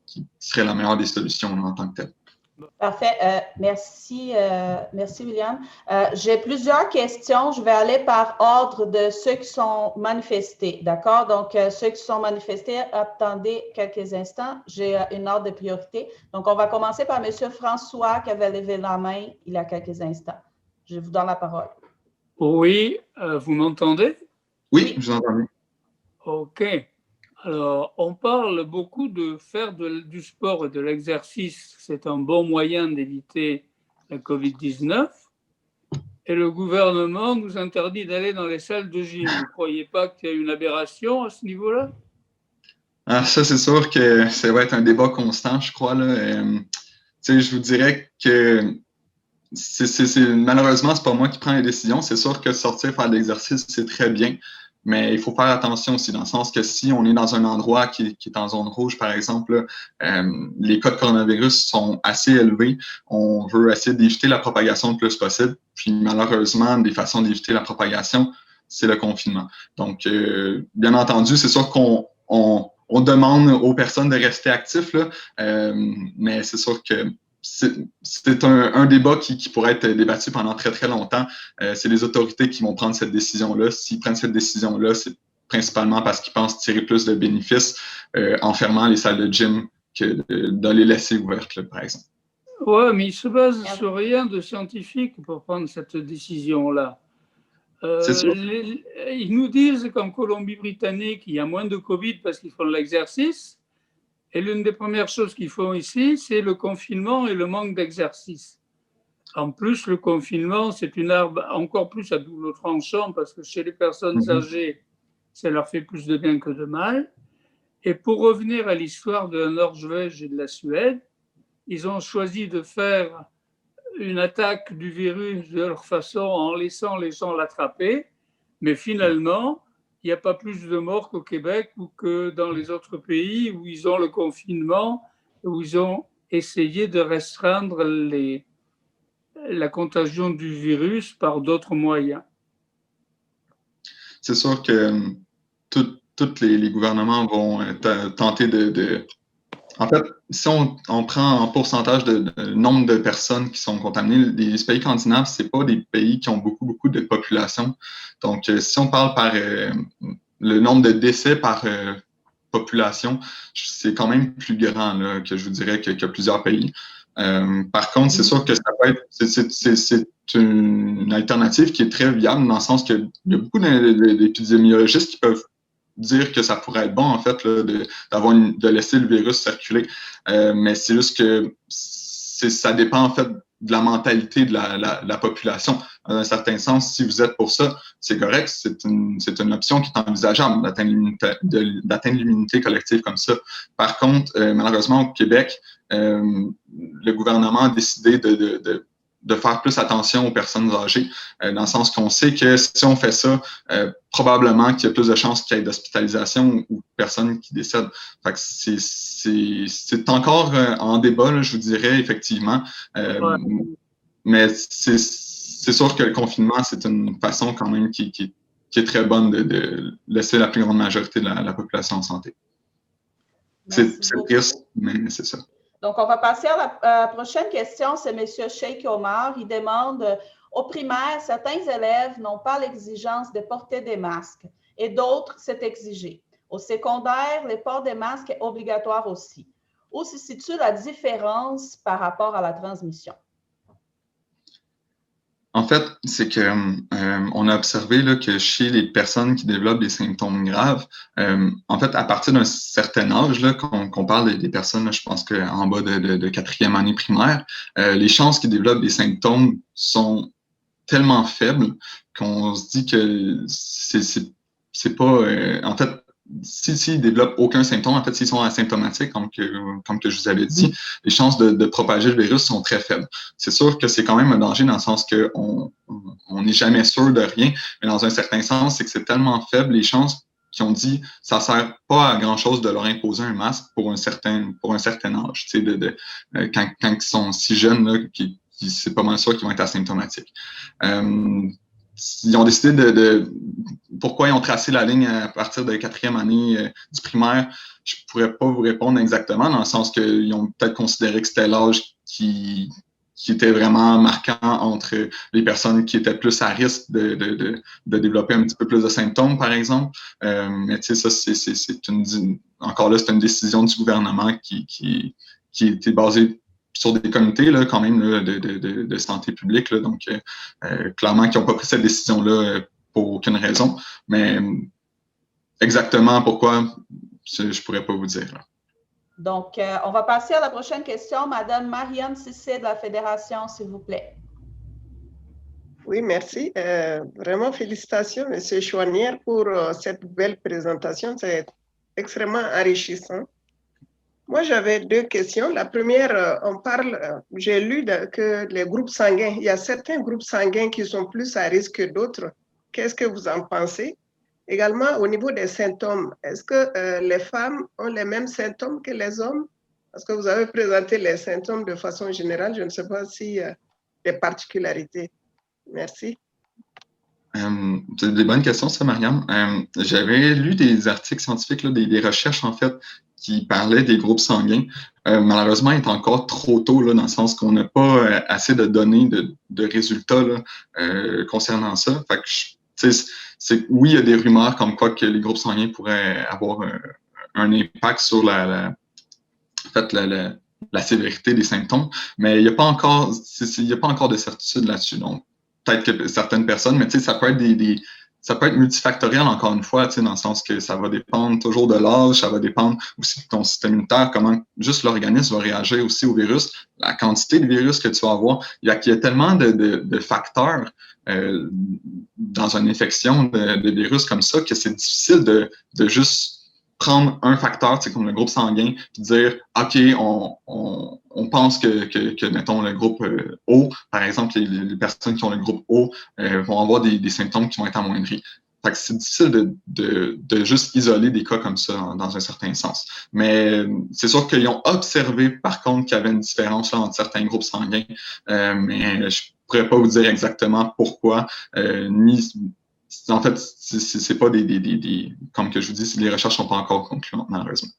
qui serait la meilleure des solutions en tant que telle. Parfait. Merci, William. J'ai plusieurs questions. Je vais aller par ordre de ceux qui sont manifestés. D'accord? Donc, ceux qui sont manifestés, attendez quelques instants. J'ai une ordre de priorité. Donc, on va commencer par M. François qui avait levé la main il y a quelques instants. Je vous donne la parole. Oui, vous m'entendez? Oui, je vous entends bien. OK. Alors, on parle beaucoup de faire du sport et de l'exercice. C'est un bon moyen d'éviter la COVID-19. Et le gouvernement nous interdit d'aller dans les salles de gym. Vous ne croyez pas qu'il y a une aberration à ce niveau-là? Ah, ça, c'est sûr que ça va être un débat constant, je crois. Je vous dirais que malheureusement, c'est pas moi qui prends les décisions. C'est sûr que sortir faire de l'exercice, c'est très bien. Mais il faut faire attention aussi, dans le sens que si on est dans un endroit qui est en zone rouge, par exemple, les cas de coronavirus sont assez élevés. On veut essayer d'éviter la propagation le plus possible. Puis malheureusement, des façons d'éviter la propagation, c'est le confinement. Donc, bien entendu, c'est sûr qu'on demande aux personnes de rester actifs, là, mais c'est sûr que c'est un débat qui pourrait être débattu pendant très, très longtemps. C'est les autorités qui vont prendre cette décision-là. S'ils prennent cette décision-là, c'est principalement parce qu'ils pensent tirer plus de bénéfices en fermant les salles de gym que de les laisser ouvertes, là, par exemple. Oui, mais ils se basent sur rien de scientifique pour prendre cette décision-là. C'est sûr. Ils nous disent qu'en Colombie-Britannique, il y a moins de Covid parce qu'ils font de l'exercice. Et l'une des premières choses qu'ils font ici, c'est le confinement et le manque d'exercice. En plus, le confinement, c'est une arme encore plus à double tranchant parce que chez les personnes âgées, ça leur fait plus de bien que de mal. Et pour revenir à l'histoire de la Norvège et de la Suède, ils ont choisi de faire une attaque du virus de leur façon en laissant les gens l'attraper. Mais finalement, il n'y a pas plus de morts qu'au Québec ou que dans les autres pays où ils ont le confinement, où ils ont essayé de restreindre la contagion du virus par d'autres moyens. C'est sûr que tous les gouvernements vont tenter de... En fait, si on prend en pourcentage de nombre de personnes qui sont contaminées, les pays scandinaves, ce n'est pas des pays qui ont beaucoup de population. Donc, si on parle par le nombre de décès par population, c'est quand même plus grand là, que je vous dirais que plusieurs pays. Par contre, c'est sûr que ça peut être, c'est une alternative qui est très viable dans le sens qu'il y a beaucoup d'épidémiologistes qui peuvent dire que ça pourrait être bon, en fait, là, de laisser le virus circuler. Mais c'est juste que ça dépend, en fait, de la mentalité de la population. Dans un certain sens, si vous êtes pour ça, c'est correct, c'est une option qui est envisageable d'atteindre l'immunité collective comme ça. Par contre, malheureusement, au Québec, le gouvernement a décidé de faire plus attention aux personnes âgées, dans le sens qu'on sait que si on fait ça, probablement qu'il y a plus de chances qu'il y ait d'hospitalisation ou de personnes qui décèdent. Fait que c'est encore en débat, là, je vous dirais, effectivement. Mais c'est sûr que le confinement, c'est une façon quand même qui est très bonne de laisser la plus grande majorité de la population en santé. C'est triste, mais c'est ça. Donc, on va passer à la prochaine question. C'est M. Sheikh Omar. Il demande, au primaire, certains élèves n'ont pas l'exigence de porter des masques et d'autres, c'est exigé. Au secondaire, le port des masques est obligatoire aussi. Où se situe la différence par rapport à la transmission? En fait, c'est que on a observé là, que chez les personnes qui développent des symptômes graves, en fait, à partir d'un certain âge, là, qu'on parle des personnes, là, je pense qu'en bas de 4e année primaire, les chances qu'ils développent des symptômes sont tellement faibles qu'on se dit que c'est pas... en fait, s'ils développent aucun symptôme, en fait, s'ils sont asymptomatiques, comme que je vous avais dit, les chances de propager le virus sont très faibles. C'est sûr que c'est quand même un danger dans le sens qu'on n'est jamais sûr de rien, mais dans un certain sens, c'est que c'est tellement faible les chances qui ont dit ça ne sert pas à grand-chose de leur imposer un masque pour un certain âge. Tu sais, quand ils sont si jeunes, là, c'est pas mal sûr qu'ils vont être asymptomatiques. Ils ont décidé pourquoi ils ont tracé la ligne à partir de la 4e année du primaire. Je ne pourrais pas vous répondre exactement, dans le sens qu'ils ont peut-être considéré que c'était l'âge qui était vraiment marquant entre les personnes qui étaient plus à risque de développer un petit peu plus de symptômes, par exemple. Mais tu sais, ça, encore là, c'est une décision du gouvernement qui était basée sur des comités là, quand même là, de santé publique. Là, donc, clairement, qui n'ont pas pris cette décision-là pour aucune raison. Mais exactement pourquoi, je ne pourrais pas vous dire. Là. Donc, on va passer à la prochaine question. Madame Mariam Cissé de la Fédération, s'il vous plaît. Oui, merci. Vraiment, félicitations, M. Chouanière, pour cette belle présentation. C'est extrêmement enrichissant. Moi, j'avais 2 questions. La première, j'ai lu que les groupes sanguins, il y a certains groupes sanguins qui sont plus à risque que d'autres. Qu'est-ce que vous en pensez? Également, au niveau des symptômes, est-ce que les femmes ont les mêmes symptômes que les hommes? Parce que vous avez présenté les symptômes de façon générale. Je ne sais pas s'il y a des particularités. Merci. C'est des bonnes questions, ça, Mariam. J'avais lu des articles scientifiques, là, des recherches, en fait, qui parlaient des groupes sanguins. Malheureusement, il est encore trop tôt, là, dans le sens qu'on n'a pas assez de données, de résultats là, concernant ça. Fait que, oui, il y a des rumeurs comme quoi que les groupes sanguins pourraient avoir un impact sur la sévérité des symptômes, mais il n'y a pas encore de certitude là-dessus. Donc, peut-être que certaines personnes, mais ça peut être ça peut être multifactoriel, encore une fois, dans le sens que ça va dépendre toujours de l'âge, ça va dépendre aussi de ton système immunitaire, comment juste l'organisme va réagir aussi au virus, la quantité de virus que tu vas avoir. Il y a tellement de facteurs dans une infection de virus comme ça que c'est difficile de juste prendre un facteur, comme le groupe sanguin, puis dire, OK, on pense que mettons, le groupe O, par exemple, les personnes qui ont le groupe O vont avoir des symptômes qui vont être amoindris. Fait que c'est difficile de juste isoler des cas comme ça dans un certain sens. Mais c'est sûr qu'ils ont observé, par contre, qu'il y avait une différence là, entre certains groupes sanguins, mais je pourrais pas vous dire exactement pourquoi, en fait, c'est pas comme que je vous dis, les recherches sont pas encore concluantes, malheureusement.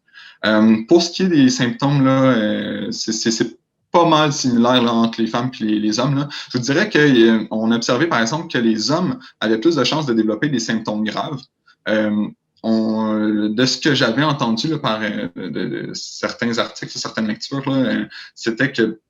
Pour ce qui est des symptômes, là, c'est pas mal similaire là, entre les femmes et les hommes. Là. Je vous dirais qu'on a observé, par exemple, que les hommes avaient plus de chances de développer des symptômes graves. De ce que j'avais entendu là, par de certains articles, certaines lectures, c'était que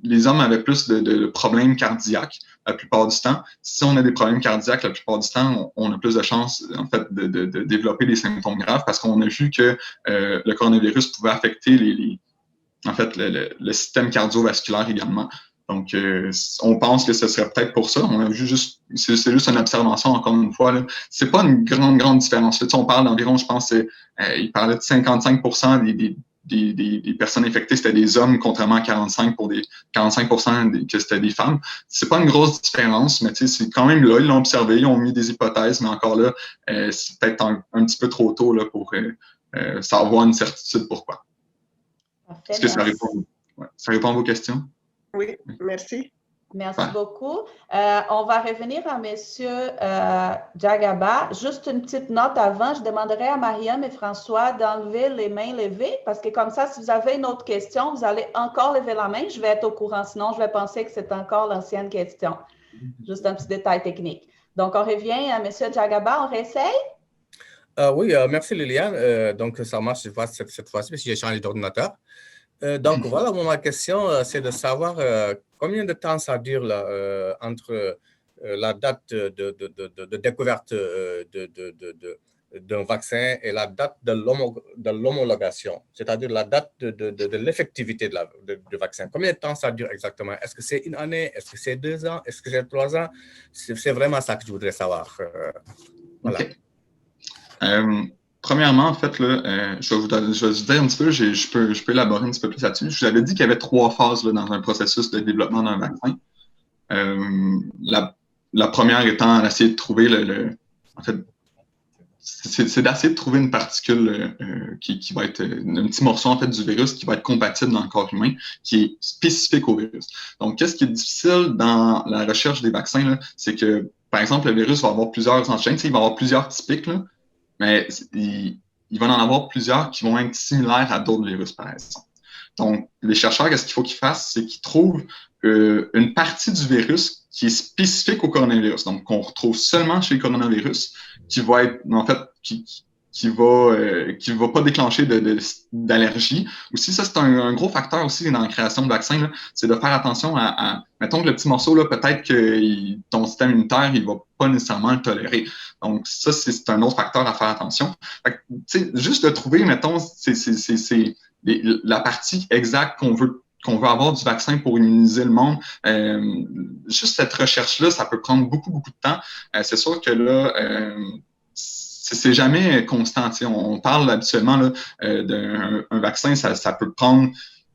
les hommes avaient plus de problèmes cardiaques la plupart du temps. Si on a des problèmes cardiaques, la plupart du temps, on a plus de chances en fait, de développer des symptômes graves parce qu'on a vu que le coronavirus pouvait affecter le système cardiovasculaire également. Donc, on pense que ce serait peut-être pour ça. On a vu c'est juste une observation, encore une fois. C'est pas une grande différence. Là, on parle d'environ, je pense, il parlait de 55% des personnes infectées, c'était des hommes, contrairement à 45% que c'était des femmes. C'est pas une grosse différence, mais c'est quand même là, ils l'ont observé, ils ont mis des hypothèses, mais encore là, c'est peut-être un petit peu trop tôt là, pour savoir une certitude pourquoi. Parfait, est-ce que ça répond à vos questions? Oui, merci. Merci beaucoup. On va revenir à M. Djagaba. Juste une petite note avant, je demanderai à Mariam et François d'enlever les mains levées parce que comme ça, si vous avez une autre question, vous allez encore lever la main. Je vais être au courant, sinon je vais penser que c'est encore l'ancienne question. Juste un petit détail technique. Donc, on revient à M. Djagaba. On réessaye? Oui, merci Liliane. Donc, ça marche cette fois-ci parce que j'ai changé d'ordinateur. Donc, voilà, ma question, c'est de savoir combien de temps ça dure là, entre la date de découverte d'un vaccin et la date de l'homologation, c'est-à-dire la date de l'effectivité du vaccin. Combien de temps ça dure exactement? Est-ce que c'est une année? Est-ce que c'est 2 ans? Est-ce que c'est 3 ans? C'est vraiment ça que je voudrais savoir. Voilà. Okay. Premièrement, en fait, là, je vais vous dire un petit peu, je peux élaborer un petit peu plus là-dessus. Je vous avais dit qu'il y avait 3 phases là, dans un processus de développement d'un vaccin. La première étant d'essayer de trouver en fait, c'est d'essayer de trouver une particule qui va être un petit morceau en fait du virus qui va être compatible dans le corps humain, qui est spécifique au virus. Donc, qu'est-ce qui est difficile dans la recherche des vaccins, c'est que, par exemple, le virus va avoir plusieurs antigènes, il va avoir plusieurs typiques, là, mais il va en avoir plusieurs qui vont être similaires à d'autres virus, par exemple. Donc, les chercheurs, qu'est-ce qu'il faut qu'ils fassent? C'est qu'ils trouvent une partie du virus qui est spécifique au coronavirus, donc qu'on retrouve seulement chez le coronavirus, qui va être, en fait, qui va pas déclencher d'allergie. Aussi, ça, c'est un gros facteur aussi dans la création de vaccins, c'est de faire attention à mettons que le petit morceau, là, peut-être que ton système immunitaire, il va pas nécessairement le tolérer. Donc, ça, c'est un autre facteur à faire attention. Fait que, juste de trouver, mettons, c'est la partie exacte qu'on veut avoir du vaccin pour immuniser le monde. Juste cette recherche-là, ça peut prendre beaucoup, beaucoup de temps. C'est sûr que là, c'est jamais constant. On parle habituellement d'un vaccin, ça peut prendre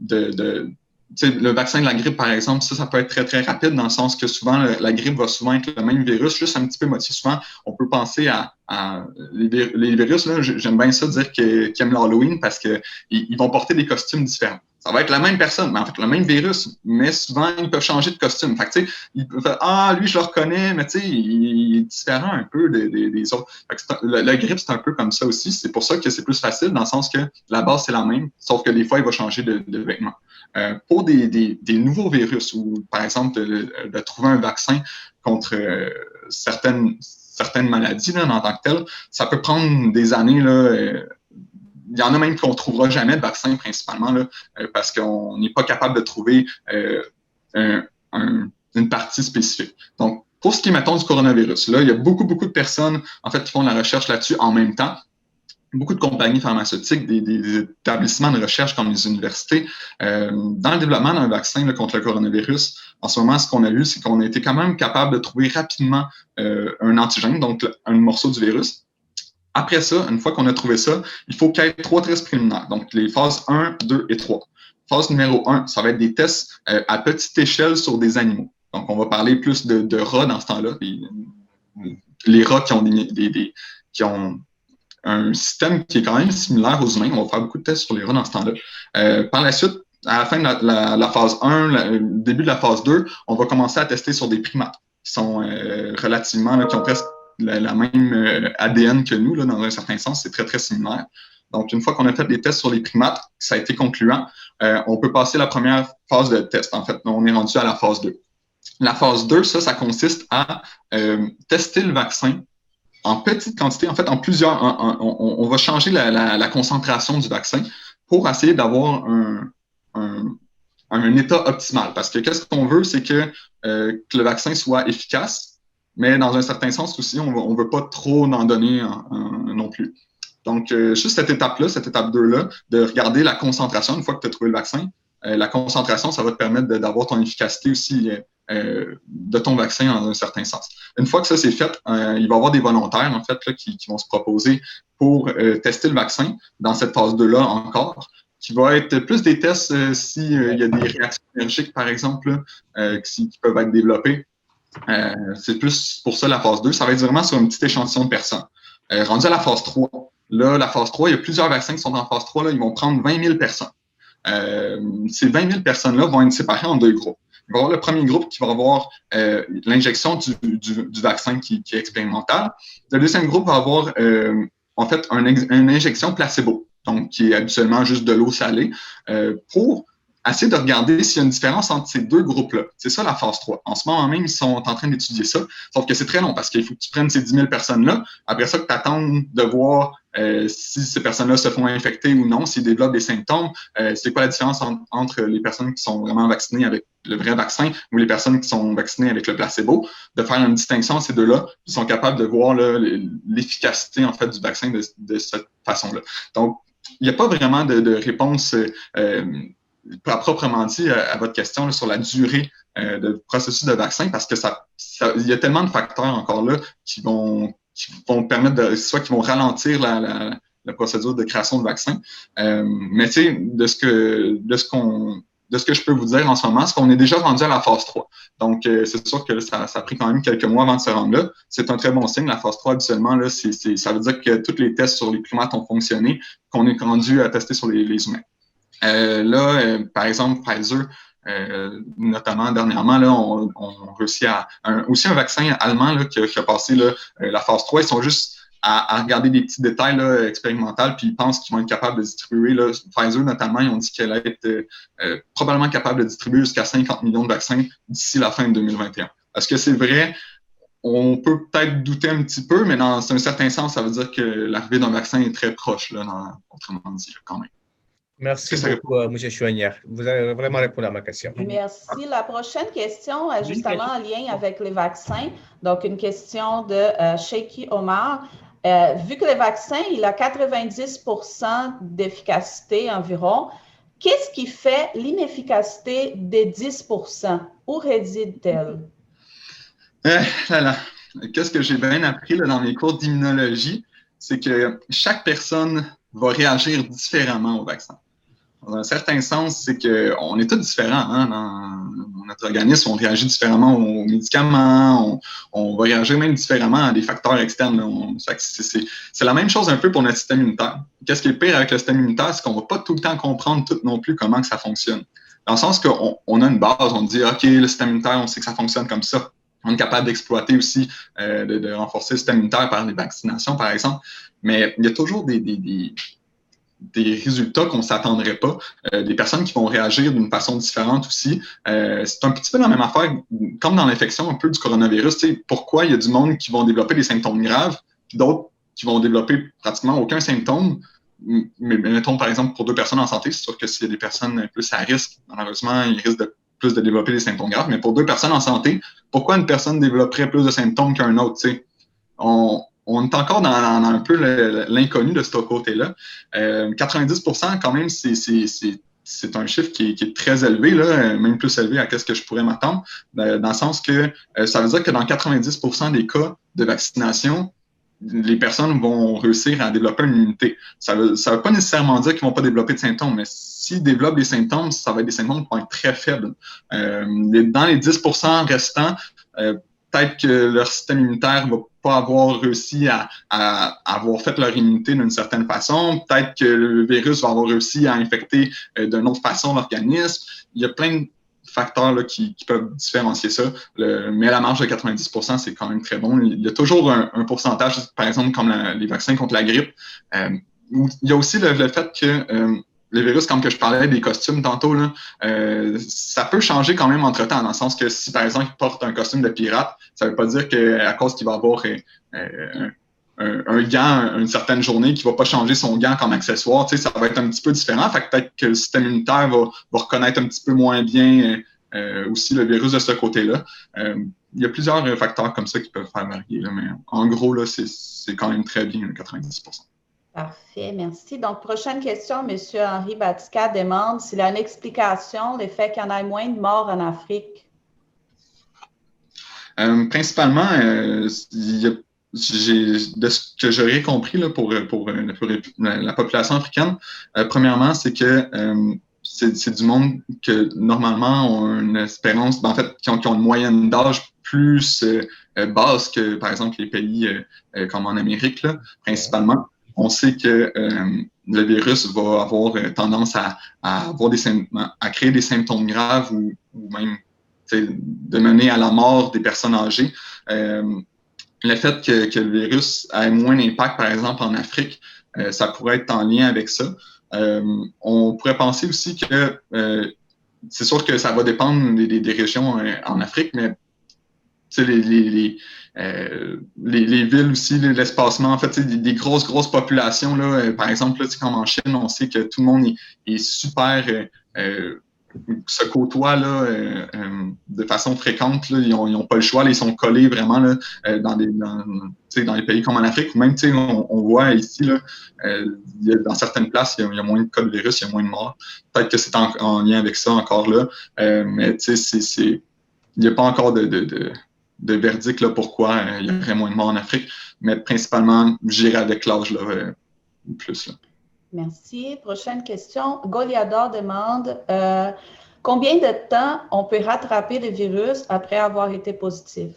le vaccin de la grippe, par exemple, ça peut être très, très rapide dans le sens que souvent, la grippe va souvent être le même virus, juste un petit peu modifié. Souvent, on peut penser à les virus, là, j'aime bien ça dire qu'ils aiment l'Halloween parce qu'ils vont porter des costumes différents. Ça va être la même personne, mais en fait, le même virus, mais souvent, ils peuvent changer de costume. Fait que, tu sais, ils peuvent faire, lui, je le reconnais, mais tu sais, il est différent un peu des autres. Fait que la grippe, c'est un peu comme ça aussi. C'est pour ça que c'est plus facile, dans le sens que la base, c'est la même, sauf que des fois, il va changer de vêtements. Pour des nouveaux virus, ou par exemple, de trouver un vaccin contre certaines maladies là, en tant que telles, ça peut prendre des années, là. Il y en a même qu'on ne trouvera jamais de vaccin principalement là, parce qu'on n'est pas capable de trouver une partie spécifique. Donc, pour ce qui est, mettons, du coronavirus, là, il y a beaucoup de personnes en fait, qui font de la recherche là-dessus en même temps. Beaucoup de compagnies pharmaceutiques, des établissements de recherche comme les universités. Dans le développement d'un vaccin là, contre le coronavirus, en ce moment, ce qu'on a vu, c'est qu'on a été quand même capable de trouver rapidement un antigène, donc un morceau du virus. Après ça, une fois qu'on a trouvé ça, il faut qu'il y ait 3 tests préliminaires, donc les phases 1, 2 et 3. Phase numéro 1, ça va être des tests à petite échelle sur des animaux. Donc, on va parler plus de rats dans ce temps-là. Les rats qui ont un système qui est quand même similaire aux humains. On va faire beaucoup de tests sur les rats dans ce temps-là. Par la suite, à la fin de la phase 1, le début de la phase 2, on va commencer à tester sur des primates qui sont relativement, là, qui ont presque la même ADN que nous, là, dans un certain sens, c'est très, très similaire. Donc, une fois qu'on a fait des tests sur les primates, ça a été concluant, on peut passer la première phase de test. En fait, on est rendu à la phase 2. La phase 2, ça consiste à tester le vaccin en petite quantité, en fait, en plusieurs. On va changer la concentration du vaccin pour essayer d'avoir un état optimal. Parce que qu'est-ce qu'on veut, c'est que le vaccin soit efficace, mais dans un certain sens aussi, on ne veut pas trop en donner non plus. Donc, juste cette étape-là, cette étape 2-là, de regarder la concentration une fois que tu as trouvé le vaccin. La concentration, ça va te permettre d'avoir ton efficacité aussi de ton vaccin dans un certain sens. Une fois que ça c'est fait, il va y avoir des volontaires en fait là, qui vont se proposer pour tester le vaccin dans cette phase 2-là encore, qui va être plus des tests s'il y a des réactions allergiques, par exemple, qui peuvent être développées. C'est plus pour ça la phase 2. Ça va être vraiment sur un petit échantillon de personnes. Rendu à la phase 3, là, la phase 3, il y a plusieurs vaccins qui sont en phase 3. Là, ils vont prendre 20 000 personnes. Ces 20 000 personnes-là vont être séparées en 2 groupes. Il va y avoir le premier groupe qui va avoir l'injection du vaccin qui est expérimental. Le deuxième groupe va avoir en fait une injection placebo, donc qui est habituellement juste de l'eau salée, pour essayer de regarder s'il y a une différence entre ces deux groupes-là. C'est ça la phase 3. En ce moment même, ils sont en train d'étudier ça, sauf que c'est très long parce qu'il faut que tu prennes ces 10 000 personnes-là, après ça que tu attendes de voir si ces personnes-là se font infecter ou non, s'ils développent des symptômes, c'est quoi la différence entre les personnes qui sont vraiment vaccinées avec le vrai vaccin ou les personnes qui sont vaccinées avec le placebo, de faire une distinction entre ces deux-là, ils sont capables de voir l'efficacité en fait du vaccin de cette façon-là. Donc, il n'y a pas vraiment de réponse à proprement dit à votre question là, sur la durée du processus de vaccin parce que il y a tellement de facteurs encore là qui vont permettre soit qui vont ralentir la procédure de création de vaccins. Mais tu sais, de ce que je peux vous dire en ce moment, c'est qu'on est déjà rendu à la phase 3. Donc, c'est sûr que ça a pris quand même quelques mois avant de se rendre là. C'est un très bon signe. La phase 3, habituellement, là, ça veut dire que tous les tests sur les primates ont fonctionné, qu'on est rendu à tester sur les humains. Par exemple, Pfizer, notamment dernièrement, là, on réussit aussi un vaccin allemand là, qui a passé là, la phase 3. Ils sont juste à regarder des petits détails là, expérimentaux, puis ils pensent qu'ils vont être capables de distribuer. Là, Pfizer, notamment, ils ont dit qu'elle allait être probablement capable de distribuer jusqu'à 50 millions de vaccins d'ici la fin de 2021. Est-ce que c'est vrai? On peut peut-être douter un petit peu, mais dans un certain sens, ça veut dire que l'arrivée d'un vaccin est très proche, là, autrement dit, là, quand même. Merci beaucoup, M. Chouanière. Vous avez vraiment répondu à ma question. Merci. La prochaine question est justement en lien avec les vaccins. Donc, une question de Sheikhi Omar. Vu que les vaccins, il a 90% d'efficacité environ, qu'est-ce qui fait l'inefficacité des 10%? Où réside-t-elle? Qu'est-ce que j'ai bien appris là, dans mes cours d'immunologie, c'est que chaque personne va réagir différemment au vaccin. Dans un certain sens, c'est qu'on est tous différents. Hein, dans notre organisme, on réagit différemment aux médicaments, on va réagir même différemment à des facteurs externes. C'est la même chose un peu pour notre système immunitaire. Qu'est-ce qui est pire avec le système immunitaire, c'est qu'on ne va pas tout le temps comprendre tout non plus comment que ça fonctionne. Dans le sens qu'on a une base, on dit « OK, le système immunitaire, on sait que ça fonctionne comme ça ». On est capable d'exploiter aussi, de renforcer le système immunitaire par des vaccinations, par exemple. Mais il y a toujours des résultats qu'on ne s'attendrait pas, des personnes qui vont réagir d'une façon différente aussi. C'est un petit peu la même affaire, comme dans l'infection un peu du coronavirus. Tu sais, pourquoi il y a du monde qui vont développer des symptômes graves, puis d'autres qui vont développer pratiquement aucun symptôme. Mais mettons, par exemple, pour 2 personnes en santé, c'est sûr que s'il y a des personnes plus à risque, malheureusement, ils risquent plus de développer des symptômes graves. Mais pour 2 personnes en santé, pourquoi une personne développerait plus de symptômes qu'un autre? Tu sais? On est encore dans un peu l'inconnu de ce côté-là. 90%, quand même, c'est un chiffre qui est très élevé, là, même plus élevé à ce que je pourrais m'attendre, dans le sens que ça veut dire que dans 90% des cas de vaccination, les personnes vont réussir à développer une immunité. Ça veut pas nécessairement dire qu'ils vont pas développer de symptômes, mais s'ils développent des symptômes, ça va être des symptômes qui vont être très faibles. Dans les 10% restants, peut-être que leur système immunitaire va pas avoir réussi à avoir fait leur immunité d'une certaine façon. Peut-être que le virus va avoir réussi à infecter d'une autre façon l'organisme. Il y a plein de facteurs là, qui peuvent différencier ça. Mais la marge de 90%, c'est quand même très bon. Il y a toujours un pourcentage, par exemple, comme les vaccins contre la grippe. Il y a aussi le fait que le virus, comme que je parlais des costumes tantôt, là, ça peut changer quand même entre-temps, dans le sens que si, par exemple, il porte un costume de pirate, ça ne veut pas dire qu'à cause qu'il va avoir un gant une certaine journée, qu'il ne va pas changer son gant comme accessoire, tu sais, ça va être un petit peu différent. Fait que peut-être que le système immunitaire va reconnaître un petit peu moins bien aussi le virus de ce côté-là. Il y a plusieurs facteurs comme ça qui peuvent faire varier, là, mais en gros, là, c'est quand même très bien, 90%. Parfait, merci. Donc, prochaine question, M. Henri Batica demande s'il a une explication, le fait qu'il y en ait moins de morts en Afrique. Principalement, de ce que j'aurais compris là, pour la population africaine, premièrement, c'est que c'est du monde que normalement ont une espérance, en fait, qui ont une moyenne d'âge plus basse que, par exemple, les pays comme en Amérique, là, principalement. On sait que le virus va avoir tendance à créer des symptômes graves ou même de mener à la mort des personnes âgées. Le fait que le virus ait moins d'impact, par exemple, en Afrique, ça pourrait être en lien avec ça. On pourrait penser aussi que c'est sûr que ça va dépendre des régions en Afrique, mais les villes aussi, l'espacement, en fait, des grosses populations, là, par exemple, là, comme en Chine, on sait que tout le monde est super, se côtoie là, de façon fréquente. Là, ils n'ont pas le choix, là, ils sont collés vraiment là, dans les pays comme en Afrique, ou même on voit ici, là, dans certaines places, il y a moins de cas de virus, il y a moins de morts. Peut-être que c'est en lien avec ça encore là, mais il n'y a pas encore de verdict là, pourquoi il y aurait moins de morts en Afrique, mais principalement, j'irai avec l'âge là, plus. Là. Merci. Prochaine question. Goliador demande combien de temps on peut rattraper le virus après avoir été positif?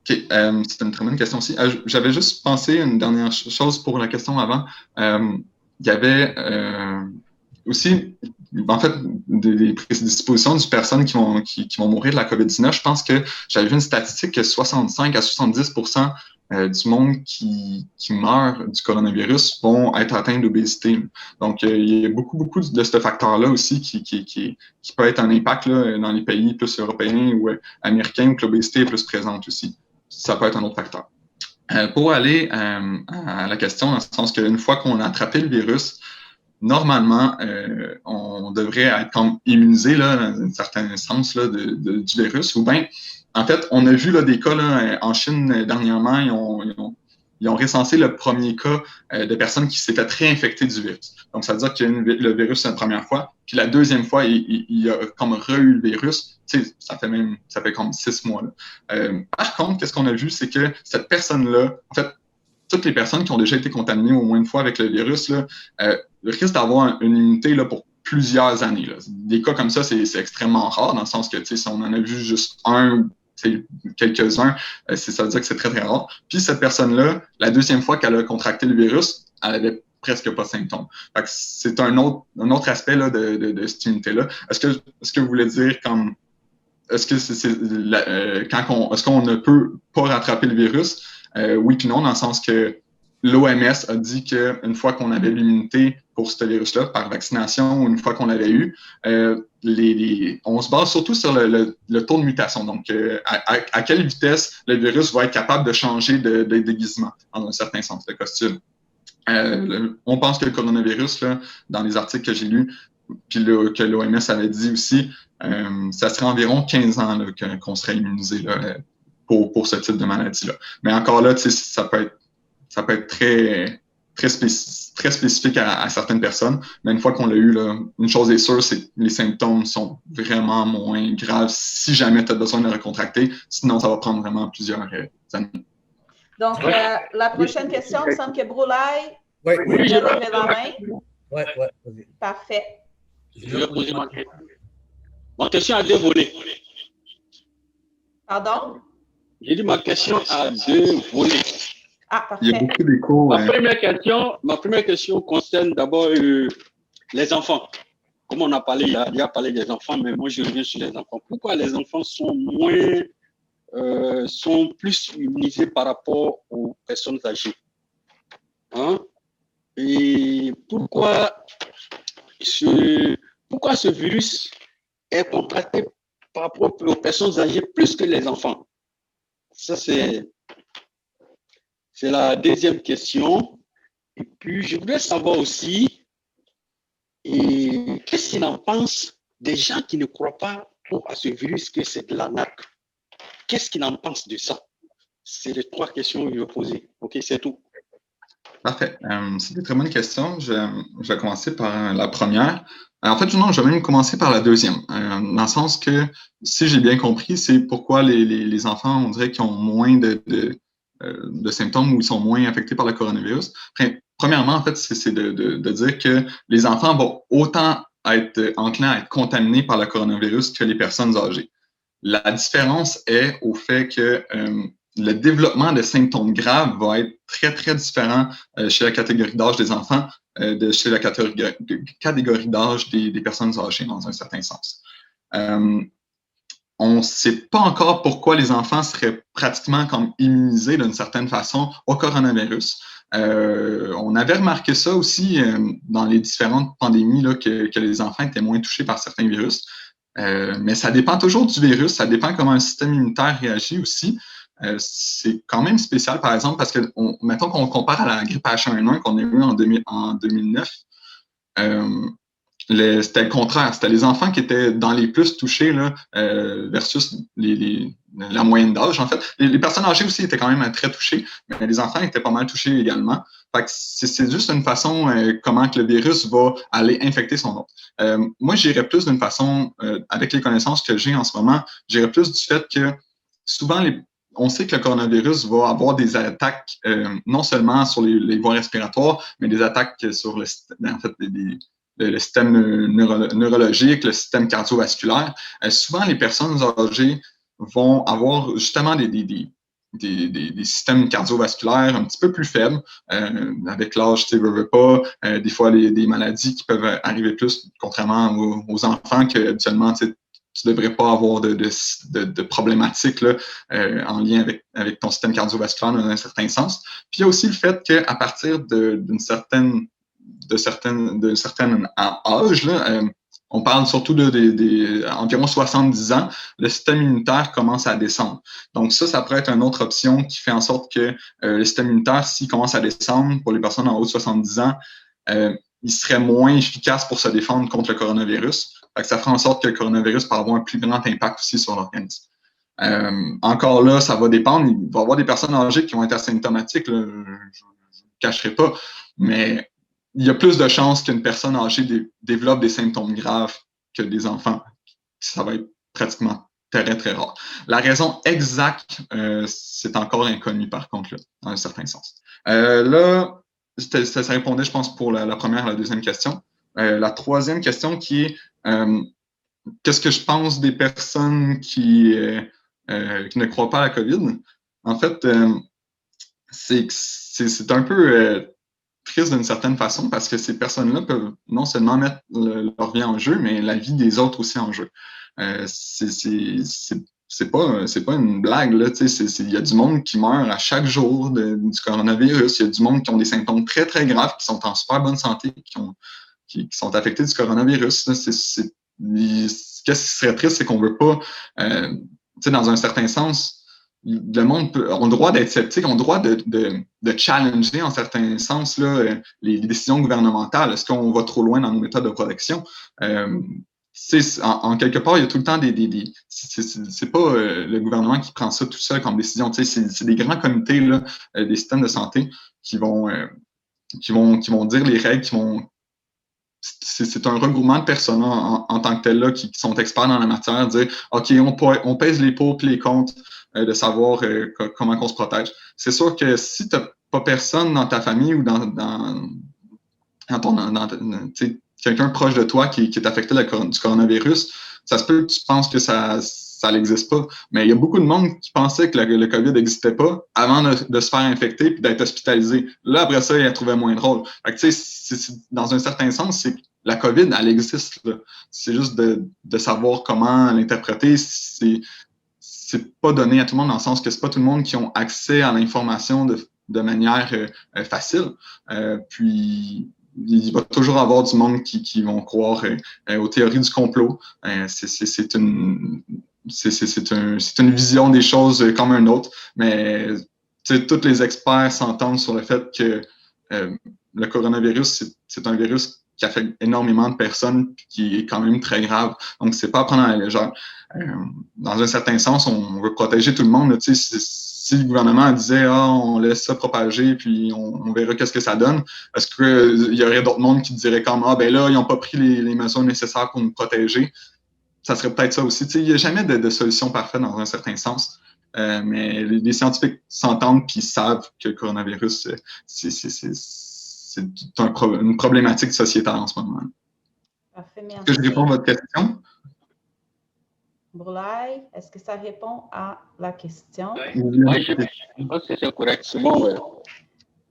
OK. C'est une très bonne question aussi. J'avais juste pensé une dernière chose pour la question avant. Il y avait aussi, en fait, des prédispositions de personnes qui vont mourir de la COVID-19. Je pense que j'avais vu une statistique que 65 à 70% du monde qui meurt du coronavirus vont être atteints d'obésité. Donc, il y a beaucoup de ce facteur-là aussi qui peut être un impact là, dans les pays plus européens ou américains où l'obésité est plus présente aussi. Ça peut être un autre facteur. Pour aller à la question, dans le sens qu'une fois qu'on a attrapé le virus, normalement, on devrait être comme immunisé là, dans un certain sens là, du virus, ou bien, en fait, on a vu là, des cas là, en Chine dernièrement, ils ont recensé le premier cas de personnes qui s'étaient réinfectées du virus. Donc, ça veut dire qu'il y a le virus la première fois, puis la deuxième fois, il a comme re-eu le virus. Tu sais, ça fait comme 6 mois. Là. Par contre, qu'est-ce qu'on a vu, c'est que cette personne-là, en fait, toutes les personnes qui ont déjà été contaminées au moins une fois avec le virus, là, risquent d'avoir une immunité là, pour plusieurs années. Là. Des cas comme ça, c'est extrêmement rare, dans le sens que si on en a vu juste un, quelques-uns, ça veut dire que c'est très, très rare. Puis cette personne-là, la deuxième fois qu'elle a contracté le virus, elle avait presque pas de symptômes. Fait que c'est un autre aspect là, de cette immunité-là. Est-ce que vous voulez dire comme est-ce qu'on ne peut pas rattraper le virus? Oui puis non, dans le sens que l'OMS a dit qu'une fois qu'on avait l'immunité pour ce virus-là, par vaccination, ou une fois qu'on l'avait eu, on se base surtout sur le taux de mutation. Donc, à quelle vitesse le virus va être capable de changer de déguisement, dans un certain sens, de costume. On pense que le coronavirus, là, dans les articles que j'ai lus, puis que l'OMS avait dit aussi, ça serait environ 15 ans là, qu'on serait immunisé là, pour ce type de maladie-là. Mais encore là, ça peut être très spécifique à certaines personnes, mais une fois qu'on l'a eu, là, une chose est sûre, c'est que les symptômes sont vraiment moins graves si jamais tu as besoin de le recontracter. Sinon, ça va prendre vraiment plusieurs années. Donc, la prochaine question, il me semble que Broulaye Oui. a levé la main. Oui, vas-y. Parfait. Je vais poser ma question. Ma question a 2 volets. Pardon? J'ai dit ma question a 2 volets. Ah, parfait. Il y a beaucoup d'échos. Ma première question concerne d'abord les enfants. Comme on a parlé, il a déjà parlé des enfants, mais moi je reviens sur les enfants. Pourquoi les enfants sont plus immunisés par rapport aux personnes âgées? Hein? Et pourquoi ce virus est contracté par rapport aux personnes âgées plus que les enfants? Ça, c'est la deuxième question. Et puis, je voudrais savoir aussi, qu'est-ce qu'ils en pensent des gens qui ne croient pas trop à ce virus, que c'est de l'arnaque? Qu'est-ce qu'ils en pensent de ça? C'est les 3 questions que je vais poser. OK, c'est tout. Parfait. C'est des très bonnes questions. Je vais commencer par la première. En fait, non, je vais même commencer par la deuxième. Dans le sens que, si j'ai bien compris, c'est pourquoi les enfants, on dirait qu'ils ont moins de symptômes ou ils sont moins affectés par le coronavirus. Premièrement, en fait, c'est de dire que les enfants vont autant être enclins à être contaminés par le coronavirus que les personnes âgées. La différence est au fait que le développement de symptômes graves va être très, très différent chez la catégorie d'âge des enfants de chez la catégorie d'âge des personnes âgées, dans un certain sens. On ne sait pas encore pourquoi les enfants seraient pratiquement comme immunisés d'une certaine façon au coronavirus. On avait remarqué ça aussi dans les différentes pandémies là, que les enfants étaient moins touchés par certains virus. Mais ça dépend toujours du virus, ça dépend comment le système immunitaire réagit aussi. C'est quand même spécial, par exemple, parce que, mettons qu'on compare à la grippe H1N1 qu'on a eue en 2009, c'était le contraire. C'était les enfants qui étaient dans les plus touchés là, versus la moyenne d'âge, en fait. Les personnes âgées aussi étaient quand même très touchées, mais les enfants étaient pas mal touchés également. Fait que c'est juste une façon comment que le virus va aller infecter son autre. Moi, j'irais plus d'une façon, avec les connaissances que j'ai en ce moment, j'irais plus du fait que souvent, on sait que le coronavirus va avoir des attaques non seulement sur les voies respiratoires, mais des attaques sur le système neurologique, le système cardiovasculaire. Souvent, les personnes âgées vont avoir justement des systèmes cardiovasculaires un petit peu plus faibles. Avec l'âge, tu sais, pas, des fois, des maladies qui peuvent arriver plus, contrairement aux enfants, que habituellement, tu ne devrais pas avoir de problématiques là, en lien avec ton système cardiovasculaire dans un certain sens. Puis il y a aussi le fait qu'à partir d'un certain âge, là, on parle surtout d'environ 70 ans, le système immunitaire commence à descendre. Donc ça pourrait être une autre option qui fait en sorte que le système immunitaire, s'il commence à descendre pour les personnes en haut de 70 ans, il serait moins efficace pour se défendre contre le coronavirus. Fait que ça ferait en sorte que le coronavirus peut avoir un plus grand impact aussi sur l'organisme. Encore là, ça va dépendre. Il va y avoir des personnes âgées qui vont être asymptomatiques, là, je ne cacherai pas, mais il y a plus de chances qu'une personne âgée développe des symptômes graves que des enfants. Ça va être pratiquement très, très rare. La raison exacte, c'est encore inconnu, par contre, là, dans un certain sens. Là, ça répondait, je pense, pour la première et la deuxième question. La troisième question qui est qu'est-ce que je pense des personnes qui ne croient pas à la COVID? En fait, c'est un peu triste d'une certaine façon parce que ces personnes-là peuvent non seulement mettre leur vie en jeu, mais la vie des autres aussi en jeu. C'est pas une blague, là, il y a du monde qui meurt à chaque jour du coronavirus, il y a du monde qui ont des symptômes très, très graves, qui sont en super bonne santé, qui sont affectés du coronavirus. Qu'est-ce qui serait triste, c'est qu'on veut pas, dans un certain sens, le monde a le droit d'être sceptique, a le droit de challenger en certains sens là, les décisions gouvernementales. Est-ce qu'on va trop loin dans nos méthodes de protection? En quelque part, il y a tout le temps c'est pas le gouvernement qui prend ça tout seul comme décision. C'est des grands comités là, des systèmes de santé qui vont dire les règles, c'est un regroupement de personnes en tant que tel là, qui sont experts dans la matière, dire OK, on pèse les pour et les contre, de savoir comment on se protège. C'est sûr que si tu n'as pas personne dans ta famille ou dans quelqu'un proche de toi qui est affecté du coronavirus, ça se peut que tu penses que ça n'existe pas. Mais il y a beaucoup de monde qui pensait que le COVID n'existait pas avant de se faire infecter et d'être hospitalisé. Là, après ça, il la trouvait moins drôle. Fait que, dans un certain sens, c'est que la COVID, elle existe. C'est juste de savoir comment l'interpréter. C'est pas donné à tout le monde dans le sens que c'est pas tout le monde qui ont accès à l'information de manière facile. Puis, il va toujours avoir du monde qui vont croire aux théories du complot. C'est une vision des choses comme un autre, mais tous les experts s'entendent sur le fait que le coronavirus, c'est un virus qui affecte énormément de personnes, qui est quand même très grave. Donc, c'est pas à prendre à la légère. Dans un certain sens, on veut protéger tout le monde. Si le gouvernement disait on laisse ça propager puis on verra qu'est-ce que ça donne, est-ce qu'il y aurait d'autres mondes qui diraient comme ben là, ils n'ont pas pris les mesures nécessaires pour nous protéger? Ça serait peut-être ça aussi. Il n'y a jamais de solution parfaite dans un certain sens. Mais les scientifiques s'entendent puis savent que le coronavirus, c'est une problématique sociétale en ce moment. Parfait, merci. Est-ce que je réponds à votre question? Boulay, est-ce que ça répond à la question? Oui, je pense que c'est correct. C'est bon, oui.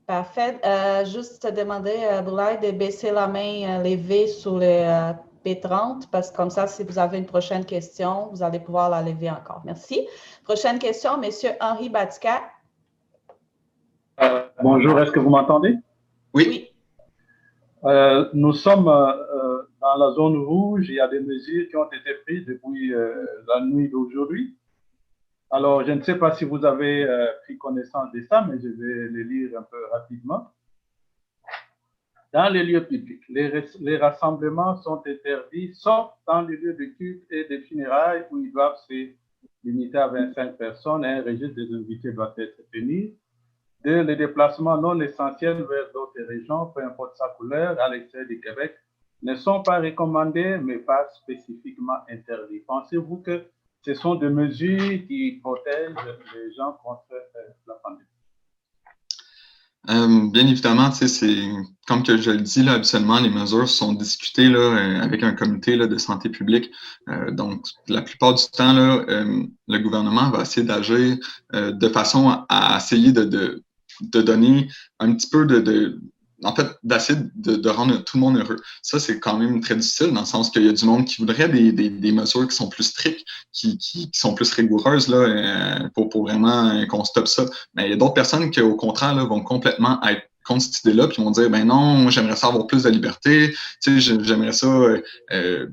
Parfait. Juste te demander, Boulay, de baisser la main levée sur le P30, parce que comme ça, si vous avez une prochaine question, vous allez pouvoir la lever encore. Merci. Prochaine question, M. Henri Batica. Bonjour, est-ce que vous m'entendez? Oui. Nous sommes dans la zone rouge. Il y a des mesures qui ont été prises depuis la nuit d'aujourd'hui. Alors, je ne sais pas si vous avez pris connaissance de ça, mais je vais les lire un peu rapidement. Dans les lieux publics, les rassemblements sont interdits, sauf dans les lieux de culte et de funérailles où ils doivent se limiter à 25 personnes et un registre des invités doit être tenu. 2. Les déplacements non essentiels vers d'autres régions, peu importe sa couleur, à l'extérieur du Québec, ne sont pas recommandés, mais pas spécifiquement interdits. Pensez-vous que ce sont des mesures qui protègent les gens contre la pandémie? Bien évidemment, c'est comme que je le dis, là, habituellement, les mesures sont discutées là, avec un comité là, de santé publique. Donc, la plupart du temps, là, le gouvernement va essayer d'agir de façon à essayer de donner un petit peu en fait, d'essayer de rendre tout le monde heureux. Ça, c'est quand même très difficile dans le sens qu'il y a du monde qui voudrait des mesures qui sont plus strictes, qui sont plus rigoureuses là, pour vraiment qu'on stoppe ça. Mais il y a d'autres personnes qui, au contraire, là, vont complètement être contre cette idée-là, puis vont dire, ben non, moi, j'aimerais ça avoir plus de liberté, tu sais, j'aimerais ça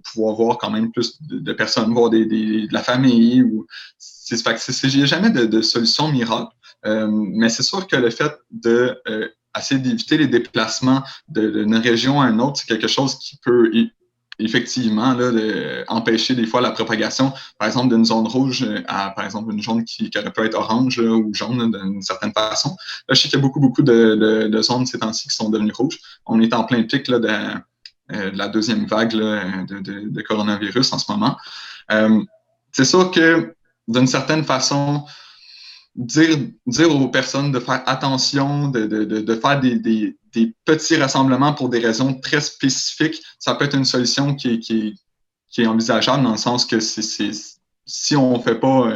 pouvoir voir quand même plus de personnes, voir de la famille. Il n'y a jamais de solution miracle. Mais c'est sûr que le fait de essayer d'éviter les déplacements d'une région à une autre, c'est quelque chose qui peut effectivement là, empêcher des fois la propagation, par exemple, d'une zone rouge à, par exemple, une zone qui aurait pu être orange là, ou jaune d'une certaine façon. Là, je sais qu'il y a beaucoup de zones ces temps-ci qui sont devenues rouges. On est en plein pic là, de la deuxième vague là, de coronavirus en ce moment. C'est sûr que, d'une certaine façon, dire aux personnes de faire attention, de faire des petits rassemblements pour des raisons très spécifiques, ça peut être une solution qui est envisageable dans le sens que si on fait pas,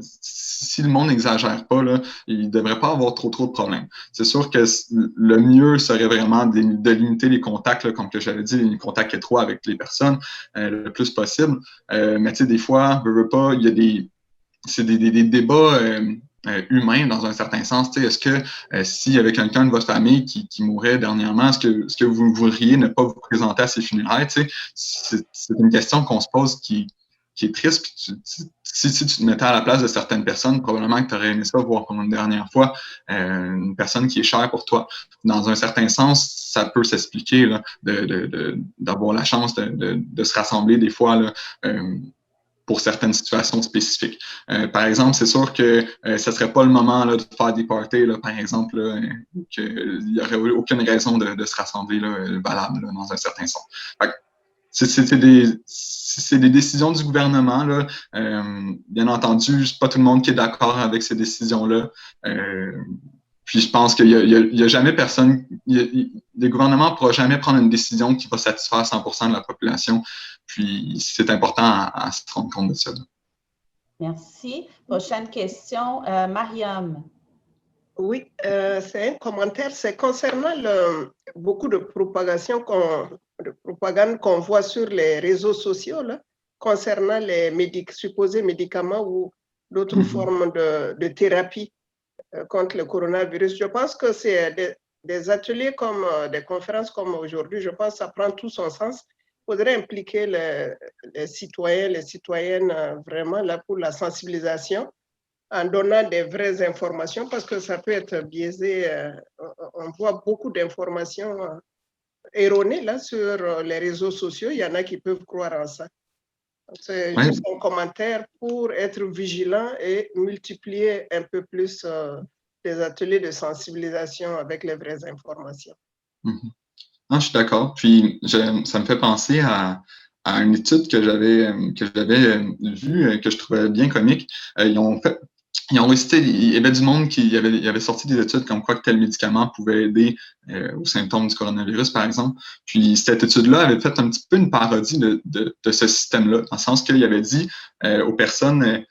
si le monde n'exagère pas, là, il ne devrait pas avoir trop de problèmes. C'est sûr que le mieux serait vraiment de limiter les contacts, là, comme que j'avais dit, les contacts étroits avec les personnes le plus possible. Mais tu sais, des fois, pas, il y a c'est des débats humains dans un certain sens. Est-ce que s'il y avait quelqu'un de votre famille qui mourait dernièrement, est-ce que vous voudriez ne pas vous présenter à ses funérailles? C'est une question qu'on se pose qui est triste. Puis si tu te mettais à la place de certaines personnes, probablement que tu aurais aimé ça voir pour une dernière fois une personne qui est chère pour toi. Dans un certain sens, ça peut s'expliquer là, d'avoir la chance de se rassembler des fois là, pour certaines situations spécifiques. Par exemple, c'est sûr que ce ne serait pas le moment là, de faire des parties, là, par exemple, qu'il n'y aurait aucune raison de se rassembler là, valable là, dans un certain sens. C'est des décisions du gouvernement. Là. Bien entendu, c'est pas tout le monde qui est d'accord avec ces décisions-là. Puis je pense qu'il y a jamais personne, le gouvernement ne pourra jamais prendre une décision qui va satisfaire 100% de la population. Puis c'est important à se rendre compte de ça. Merci. Prochaine question, Mariam. Oui, c'est un commentaire. C'est concernant beaucoup de propagande qu'on voit sur les réseaux sociaux là, concernant les supposés médicaments ou d'autres formes de thérapie contre le coronavirus. Je pense que c'est des ateliers comme des conférences comme aujourd'hui. Je pense que ça prend tout son sens. Il faudrait impliquer les citoyens, les citoyennes vraiment là pour la sensibilisation en donnant des vraies informations parce que ça peut être biaisé. On voit beaucoup d'informations erronées là sur les réseaux sociaux. Il y en a qui peuvent croire en ça. C'est juste un commentaire pour être vigilant et multiplier un peu plus des ateliers de sensibilisation avec les vraies informations. Non, je suis d'accord. Puis, ça me fait penser à une étude que j'avais vue, que je trouvais bien comique. Ils ont récité, il y avait du monde qui avait sorti des études comme quoi que tel médicament pouvait aider aux symptômes du coronavirus, par exemple. Puis cette étude-là avait fait un petit peu une parodie de ce système-là, dans le sens qu'il avait dit aux personnes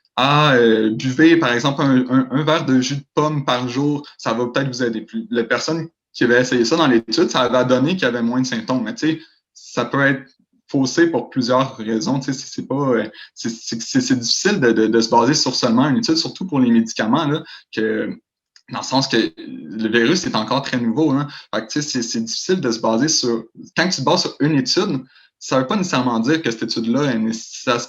buvez, par exemple, un verre de jus de pomme par jour, ça va peut-être vous aider. Puis les personnes qui avaient essayé ça dans l'étude, ça avait donné qu'il y avait moins de symptômes. Mais tu sais, ça peut être faussé pour plusieurs raisons. Tu sais, c'est difficile de se baser sur seulement une étude, surtout pour les médicaments, là, que dans le sens que le virus est encore très nouveau. Hein. Fait que, c'est difficile de se baser sur... Quand tu te bases sur une étude, ça ne veut pas nécessairement dire que cette étude-là est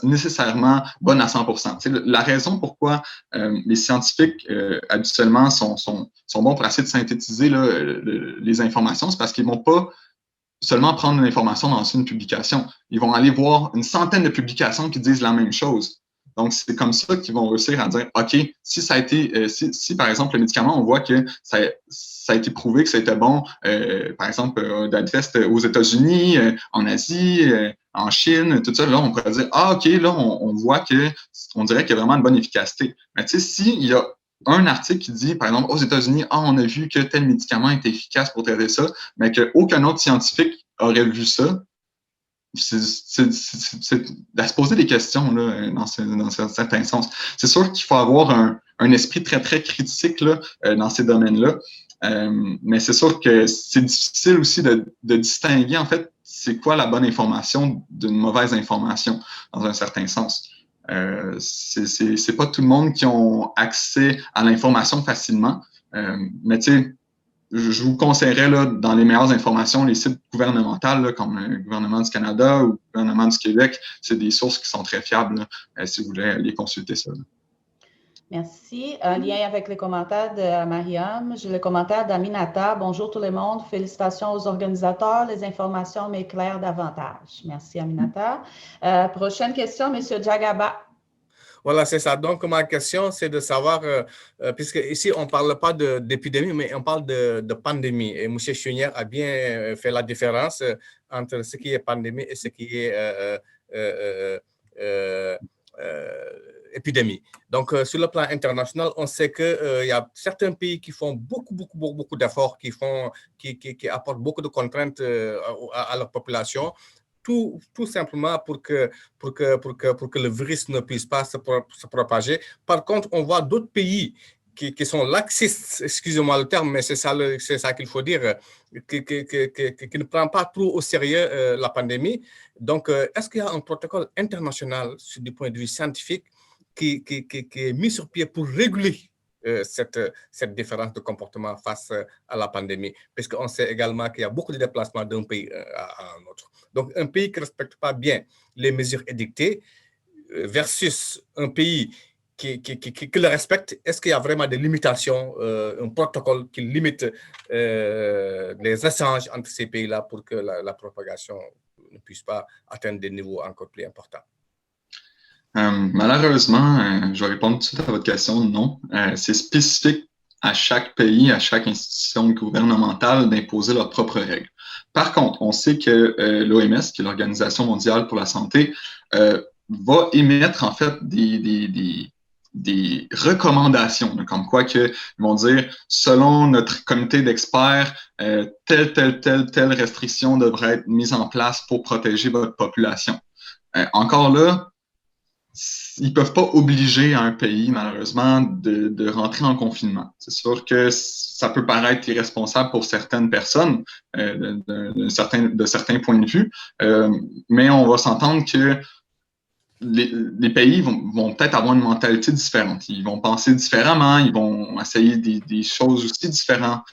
nécessairement bonne à 100%. T'sais, la raison pourquoi les scientifiques habituellement sont bons pour essayer de synthétiser là, les informations, c'est parce qu'ils ne vont pas seulement prendre l'information dans une publication. Ils vont aller voir une centaine de publications qui disent la même chose. Donc, c'est comme ça qu'ils vont réussir à dire, OK, si ça a été, si par exemple le médicament, on voit que ça a été prouvé que ça a été bon, par exemple, d'un test aux États-Unis, en Asie, en Chine, tout ça, là, on pourrait dire, OK, là, on voit on dirait qu'il y a vraiment une bonne efficacité. Mais tu sais, s'il y a un article qui dit, par exemple, aux États-Unis, on a vu que tel médicament est efficace pour traiter ça, mais qu'aucun autre scientifique aurait vu ça, c'est à se poser des questions là, dans un certain sens. C'est sûr qu'il faut avoir un esprit très, très critique là, dans ces domaines-là, mais c'est sûr que c'est difficile aussi de distinguer, en fait, c'est quoi la bonne information d'une mauvaise information, dans un certain sens. C'est pas tout le monde qui a accès à l'information facilement, mais tu sais, je vous conseillerais, là, dans les meilleures informations, les sites gouvernementaux, là, comme le gouvernement du Canada ou le gouvernement du Québec, c'est des sources qui sont très fiables, là, si vous voulez aller consulter ça. Là. Merci. Un lien avec les commentaires de Mariam. J'ai le commentaire d'Aminata. Bonjour tout le monde. Félicitations aux organisateurs. Les informations m'éclairent davantage. Merci, Aminata. Prochaine question, M. Djagaba. Voilà, c'est ça. Donc, ma question, c'est de savoir, puisque ici, on ne parle pas d'épidémie, mais on parle de pandémie. Et M. Chounière a bien fait la différence entre ce qui est pandémie et ce qui est épidémie. Donc, sur le plan international, on sait qu'il y a certains pays qui font beaucoup d'efforts, qui apportent beaucoup de contraintes à leur population. Tout simplement pour que le virus ne puisse pas se propager. Par contre, on voit d'autres pays qui sont laxistes, excusez-moi le terme, mais c'est ça qu'il faut dire, qui ne prennent pas trop au sérieux la pandémie. Donc, est-ce qu'il y a un protocole international, du point de vue scientifique, qui est mis sur pied pour réguler cette différence de comportement face à la pandémie? Parce qu'on sait également qu'il y a beaucoup de déplacements d'un pays à un autre. Donc, un pays qui ne respecte pas bien les mesures édictées versus un pays qui le respecte, est-ce qu'il y a vraiment des limitations, un protocole qui limite les échanges entre ces pays-là pour que la propagation ne puisse pas atteindre des niveaux encore plus importants? Malheureusement, je vais répondre tout de suite à votre question, non. C'est spécifique à chaque pays, à chaque institution gouvernementale d'imposer leurs propres règles. Par contre, on sait que l'OMS, qui est l'Organisation mondiale pour la santé, va émettre en fait des recommandations, comme quoi qu'ils vont dire, selon notre comité d'experts, telle restriction devrait être mise en place pour protéger votre population. Encore là, ils ne peuvent pas obliger un pays, malheureusement, de rentrer en confinement. C'est sûr que ça peut paraître irresponsable pour certaines personnes de certains points de vue, mais on va s'entendre que les pays vont peut-être avoir une mentalité différente. Ils vont penser différemment, ils vont essayer des choses aussi différemment.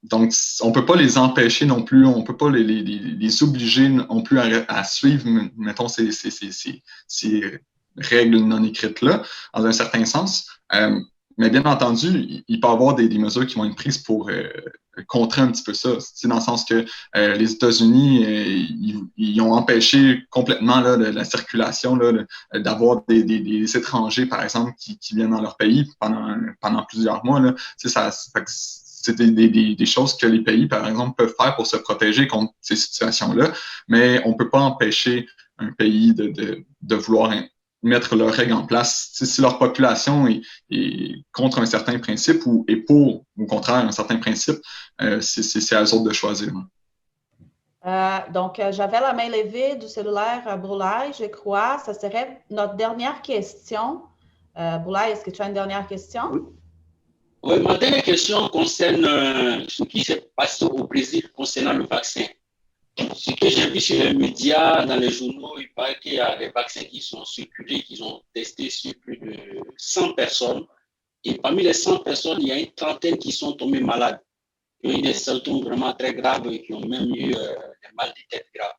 Donc, on ne peut pas les empêcher non plus, on ne peut pas les obliger non plus à suivre, mettons, ces règles non écrites-là, dans un certain sens. Mais bien entendu, il peut y avoir des mesures qui vont être prises pour contrer un petit peu ça. C'est dans le sens que les États-Unis, ils ont empêché complètement là, la circulation, d'avoir des étrangers, par exemple, qui viennent dans leur pays pendant plusieurs mois. Là. C'est des choses que les pays, par exemple, peuvent faire pour se protéger contre ces situations-là, mais on ne peut pas empêcher un pays de vouloir mettre leurs règles en place. Si leur population est contre un certain principe ou est pour, au contraire, un certain principe, c'est à eux autres de choisir. Donc, j'avais la main levée du cellulaire à Boulay, je crois. Ça serait notre dernière question. Boulay, est-ce que tu as une dernière question? Oui, ma dernière question concerne ce qui s'est passé au Brésil concernant le vaccin. Ce que j'ai vu sur les médias, dans les journaux, il paraît qu'il y a des vaccins qui sont circulés, qui ont testé sur plus de 100 personnes Et parmi les 100 personnes, il y a une trentaine qui sont tombées malades, qui ont eu des symptômes vraiment très graves et qui ont même eu des mal de tête graves.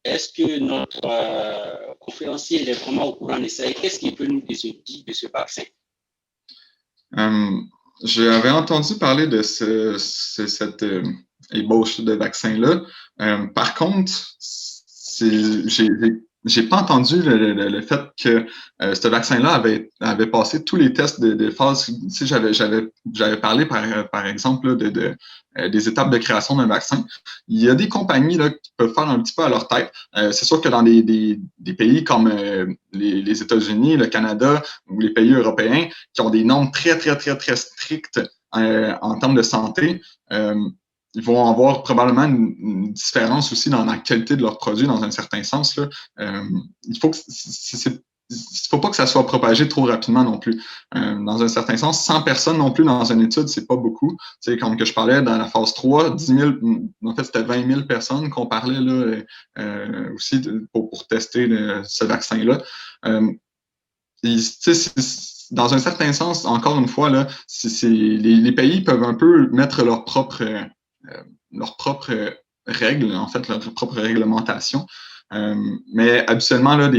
Est-ce que notre conférencier est vraiment au courant de ça et qu'est-ce qu'il peut nous dire de ce vaccin? J'avais entendu parler de cette ébauche de vaccin-là. Par contre, j'ai pas entendu le fait que ce vaccin-là avait passé tous les tests de phase. Si j'avais parlé par exemple là, des étapes de création d'un vaccin. Il y a des compagnies là, qui peuvent faire un petit peu à leur tête. C'est sûr que dans des pays comme les États-Unis, le Canada ou les pays européens qui ont des normes très strictes en termes de santé, ils vont avoir probablement une différence aussi dans la qualité de leurs produits dans un certain sens. Là. Il faut pas que ça soit propagé trop rapidement non plus. Dans un certain sens, 100 personnes non plus dans une étude, c'est pas beaucoup. Tu sais, comme que je parlais dans la phase 3, 10 000, en fait, c'était 20 000 personnes qu'on parlait là, aussi pour tester ce vaccin-là. Dans un certain sens, encore une fois, là, les pays peuvent un peu mettre leurs propres règles, en fait, leur propre réglementation. Mais habituellement, là,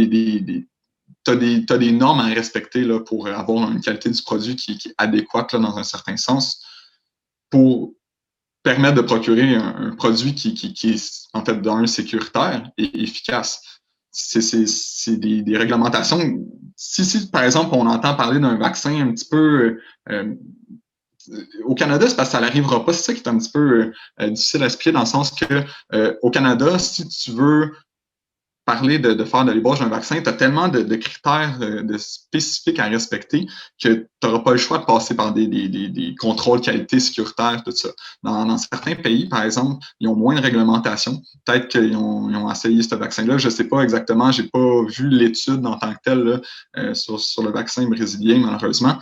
t'as des normes à respecter là, pour avoir une qualité du produit qui est adéquate là, dans un certain sens pour permettre de procurer un produit qui est en fait d'un sécuritaire et efficace. C'est des réglementations. Si, par exemple, on entend parler d'un vaccin un petit peu au Canada, c'est parce que ça n'arrivera pas. C'est ça qui est un petit peu difficile à expliquer dans le sens que au Canada, si tu veux parler de faire de l'ébauche d'un vaccin, tu as tellement de critères spécifiques à respecter que tu n'auras pas le choix de passer par des contrôles qualité sécuritaire, tout ça. Dans certains pays, par exemple, ils ont moins de réglementation. Peut-être qu'ils ont essayé ce vaccin-là. Je ne sais pas exactement. Je n'ai pas vu l'étude en tant que telle là, sur le vaccin brésilien, malheureusement.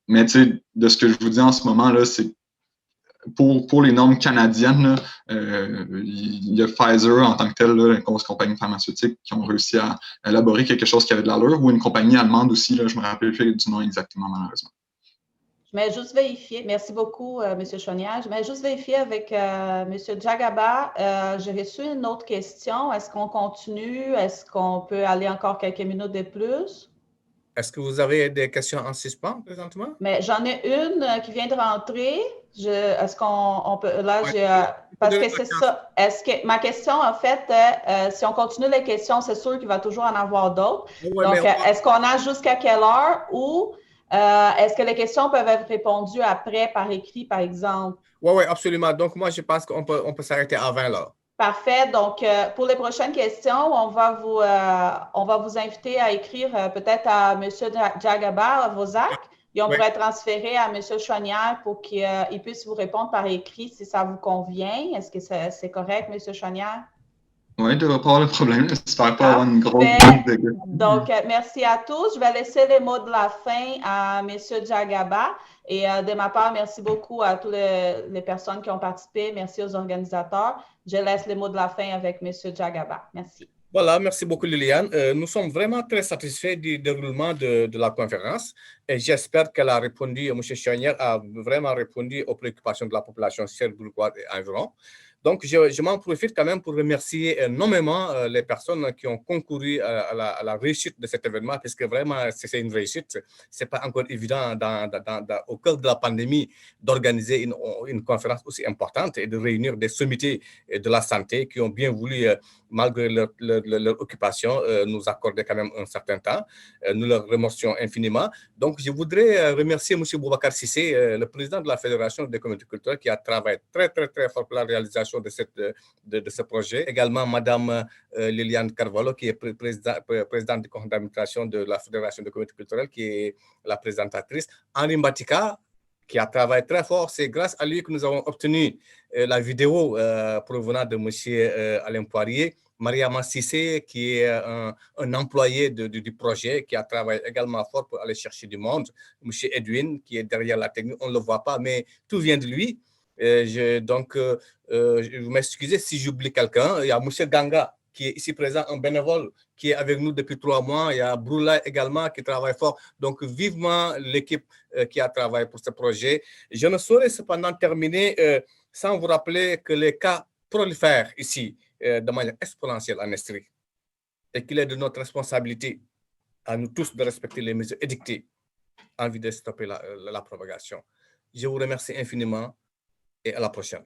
Mais de ce que je vous dis en ce moment, là, c'est pour les normes canadiennes, là, il y a Pfizer en tant que tel, là, une grosse compagnie pharmaceutique qui ont réussi à élaborer quelque chose qui avait de l'allure, ou une compagnie allemande aussi, là, je me rappelle plus du nom exactement, malheureusement. Je vais juste vérifier. Merci beaucoup, M. Chonière. Je vais juste vérifier avec M. Jagaba. J'ai reçu une autre question. Est-ce qu'on continue? Est-ce qu'on peut aller encore quelques minutes de plus? Est-ce que vous avez des questions en suspens présentement? Mais j'en ai une qui vient de rentrer. Est-ce qu'on peut... Là, parce que c'est ça. Est-ce que ma question, en fait, si on continue les questions, c'est sûr qu'il va toujours en avoir d'autres. Ouais, donc, est-ce qu'on a jusqu'à quelle heure ou est-ce que les questions peuvent être répondues après par écrit, par exemple? Oui, absolument. Donc, moi, je pense qu'on peut s'arrêter à 20 là. Parfait. Donc, pour les prochaines questions, on va vous inviter à écrire peut-être à M. Jagaba, à Vosac, et on pourrait transférer à M. Chonière pour qu'il puisse vous répondre par écrit si ça vous convient. Est-ce que c'est correct, M. Chonière? Oui, il ne devrait pas avoir de problème. J'espère pas avoir une grosse Donc, merci à tous. Je vais laisser les mots de la fin à M. Jagaba. Et de ma part, merci beaucoup à toutes les personnes qui ont participé. Merci aux organisateurs. Je laisse les mots de la fin avec M. Jagaba. Merci. Voilà, merci beaucoup Liliane. Nous sommes vraiment très satisfaits du déroulement de la conférence et j'espère qu'elle a répondu, M. Chonière a vraiment répondu aux préoccupations de la population cherbourgoise et environ. Donc, je m'en profite quand même pour remercier nommément les personnes qui ont concouru à la réussite de cet événement, parce que vraiment, c'est une réussite. Ce n'est pas encore évident au cœur de la pandémie d'organiser une conférence aussi importante et de réunir des sommités de la santé qui ont bien voulu, malgré leur occupation, nous accorder quand même un certain temps. Nous leur remercions infiniment. Donc, je voudrais remercier M. Boubacar Sissé, le président de la Fédération des communautés culturelles, qui a travaillé très fort pour la réalisation de ce projet. Également, Mme Liliane Carvalho, qui est présidente de conseil d'administration de la Fédération des communautés culturelles, qui est la présentatrice. Henri Mbatika, qui a travaillé très fort. C'est grâce à lui que nous avons obtenu la vidéo provenant de M. Alain Poirier. Mariama Sissé, qui est un employé du projet, qui a travaillé également fort pour aller chercher du monde. M. Edwin, qui est derrière la technique, on ne le voit pas, mais tout vient de lui. Donc, je vous m'excusez si j'oublie quelqu'un. Il y a M. Ganga, qui est ici présent, un bénévole qui est avec nous depuis 3 mois. Il y a Broula également qui travaille fort. Donc, vivement l'équipe qui a travaillé pour ce projet. Je ne saurais cependant terminer sans vous rappeler que les cas prolifèrent ici de manière exponentielle en Estrie et qu'il est de notre responsabilité à nous tous de respecter les mesures édictées en vue de stopper la propagation. Je vous remercie infiniment et à la prochaine.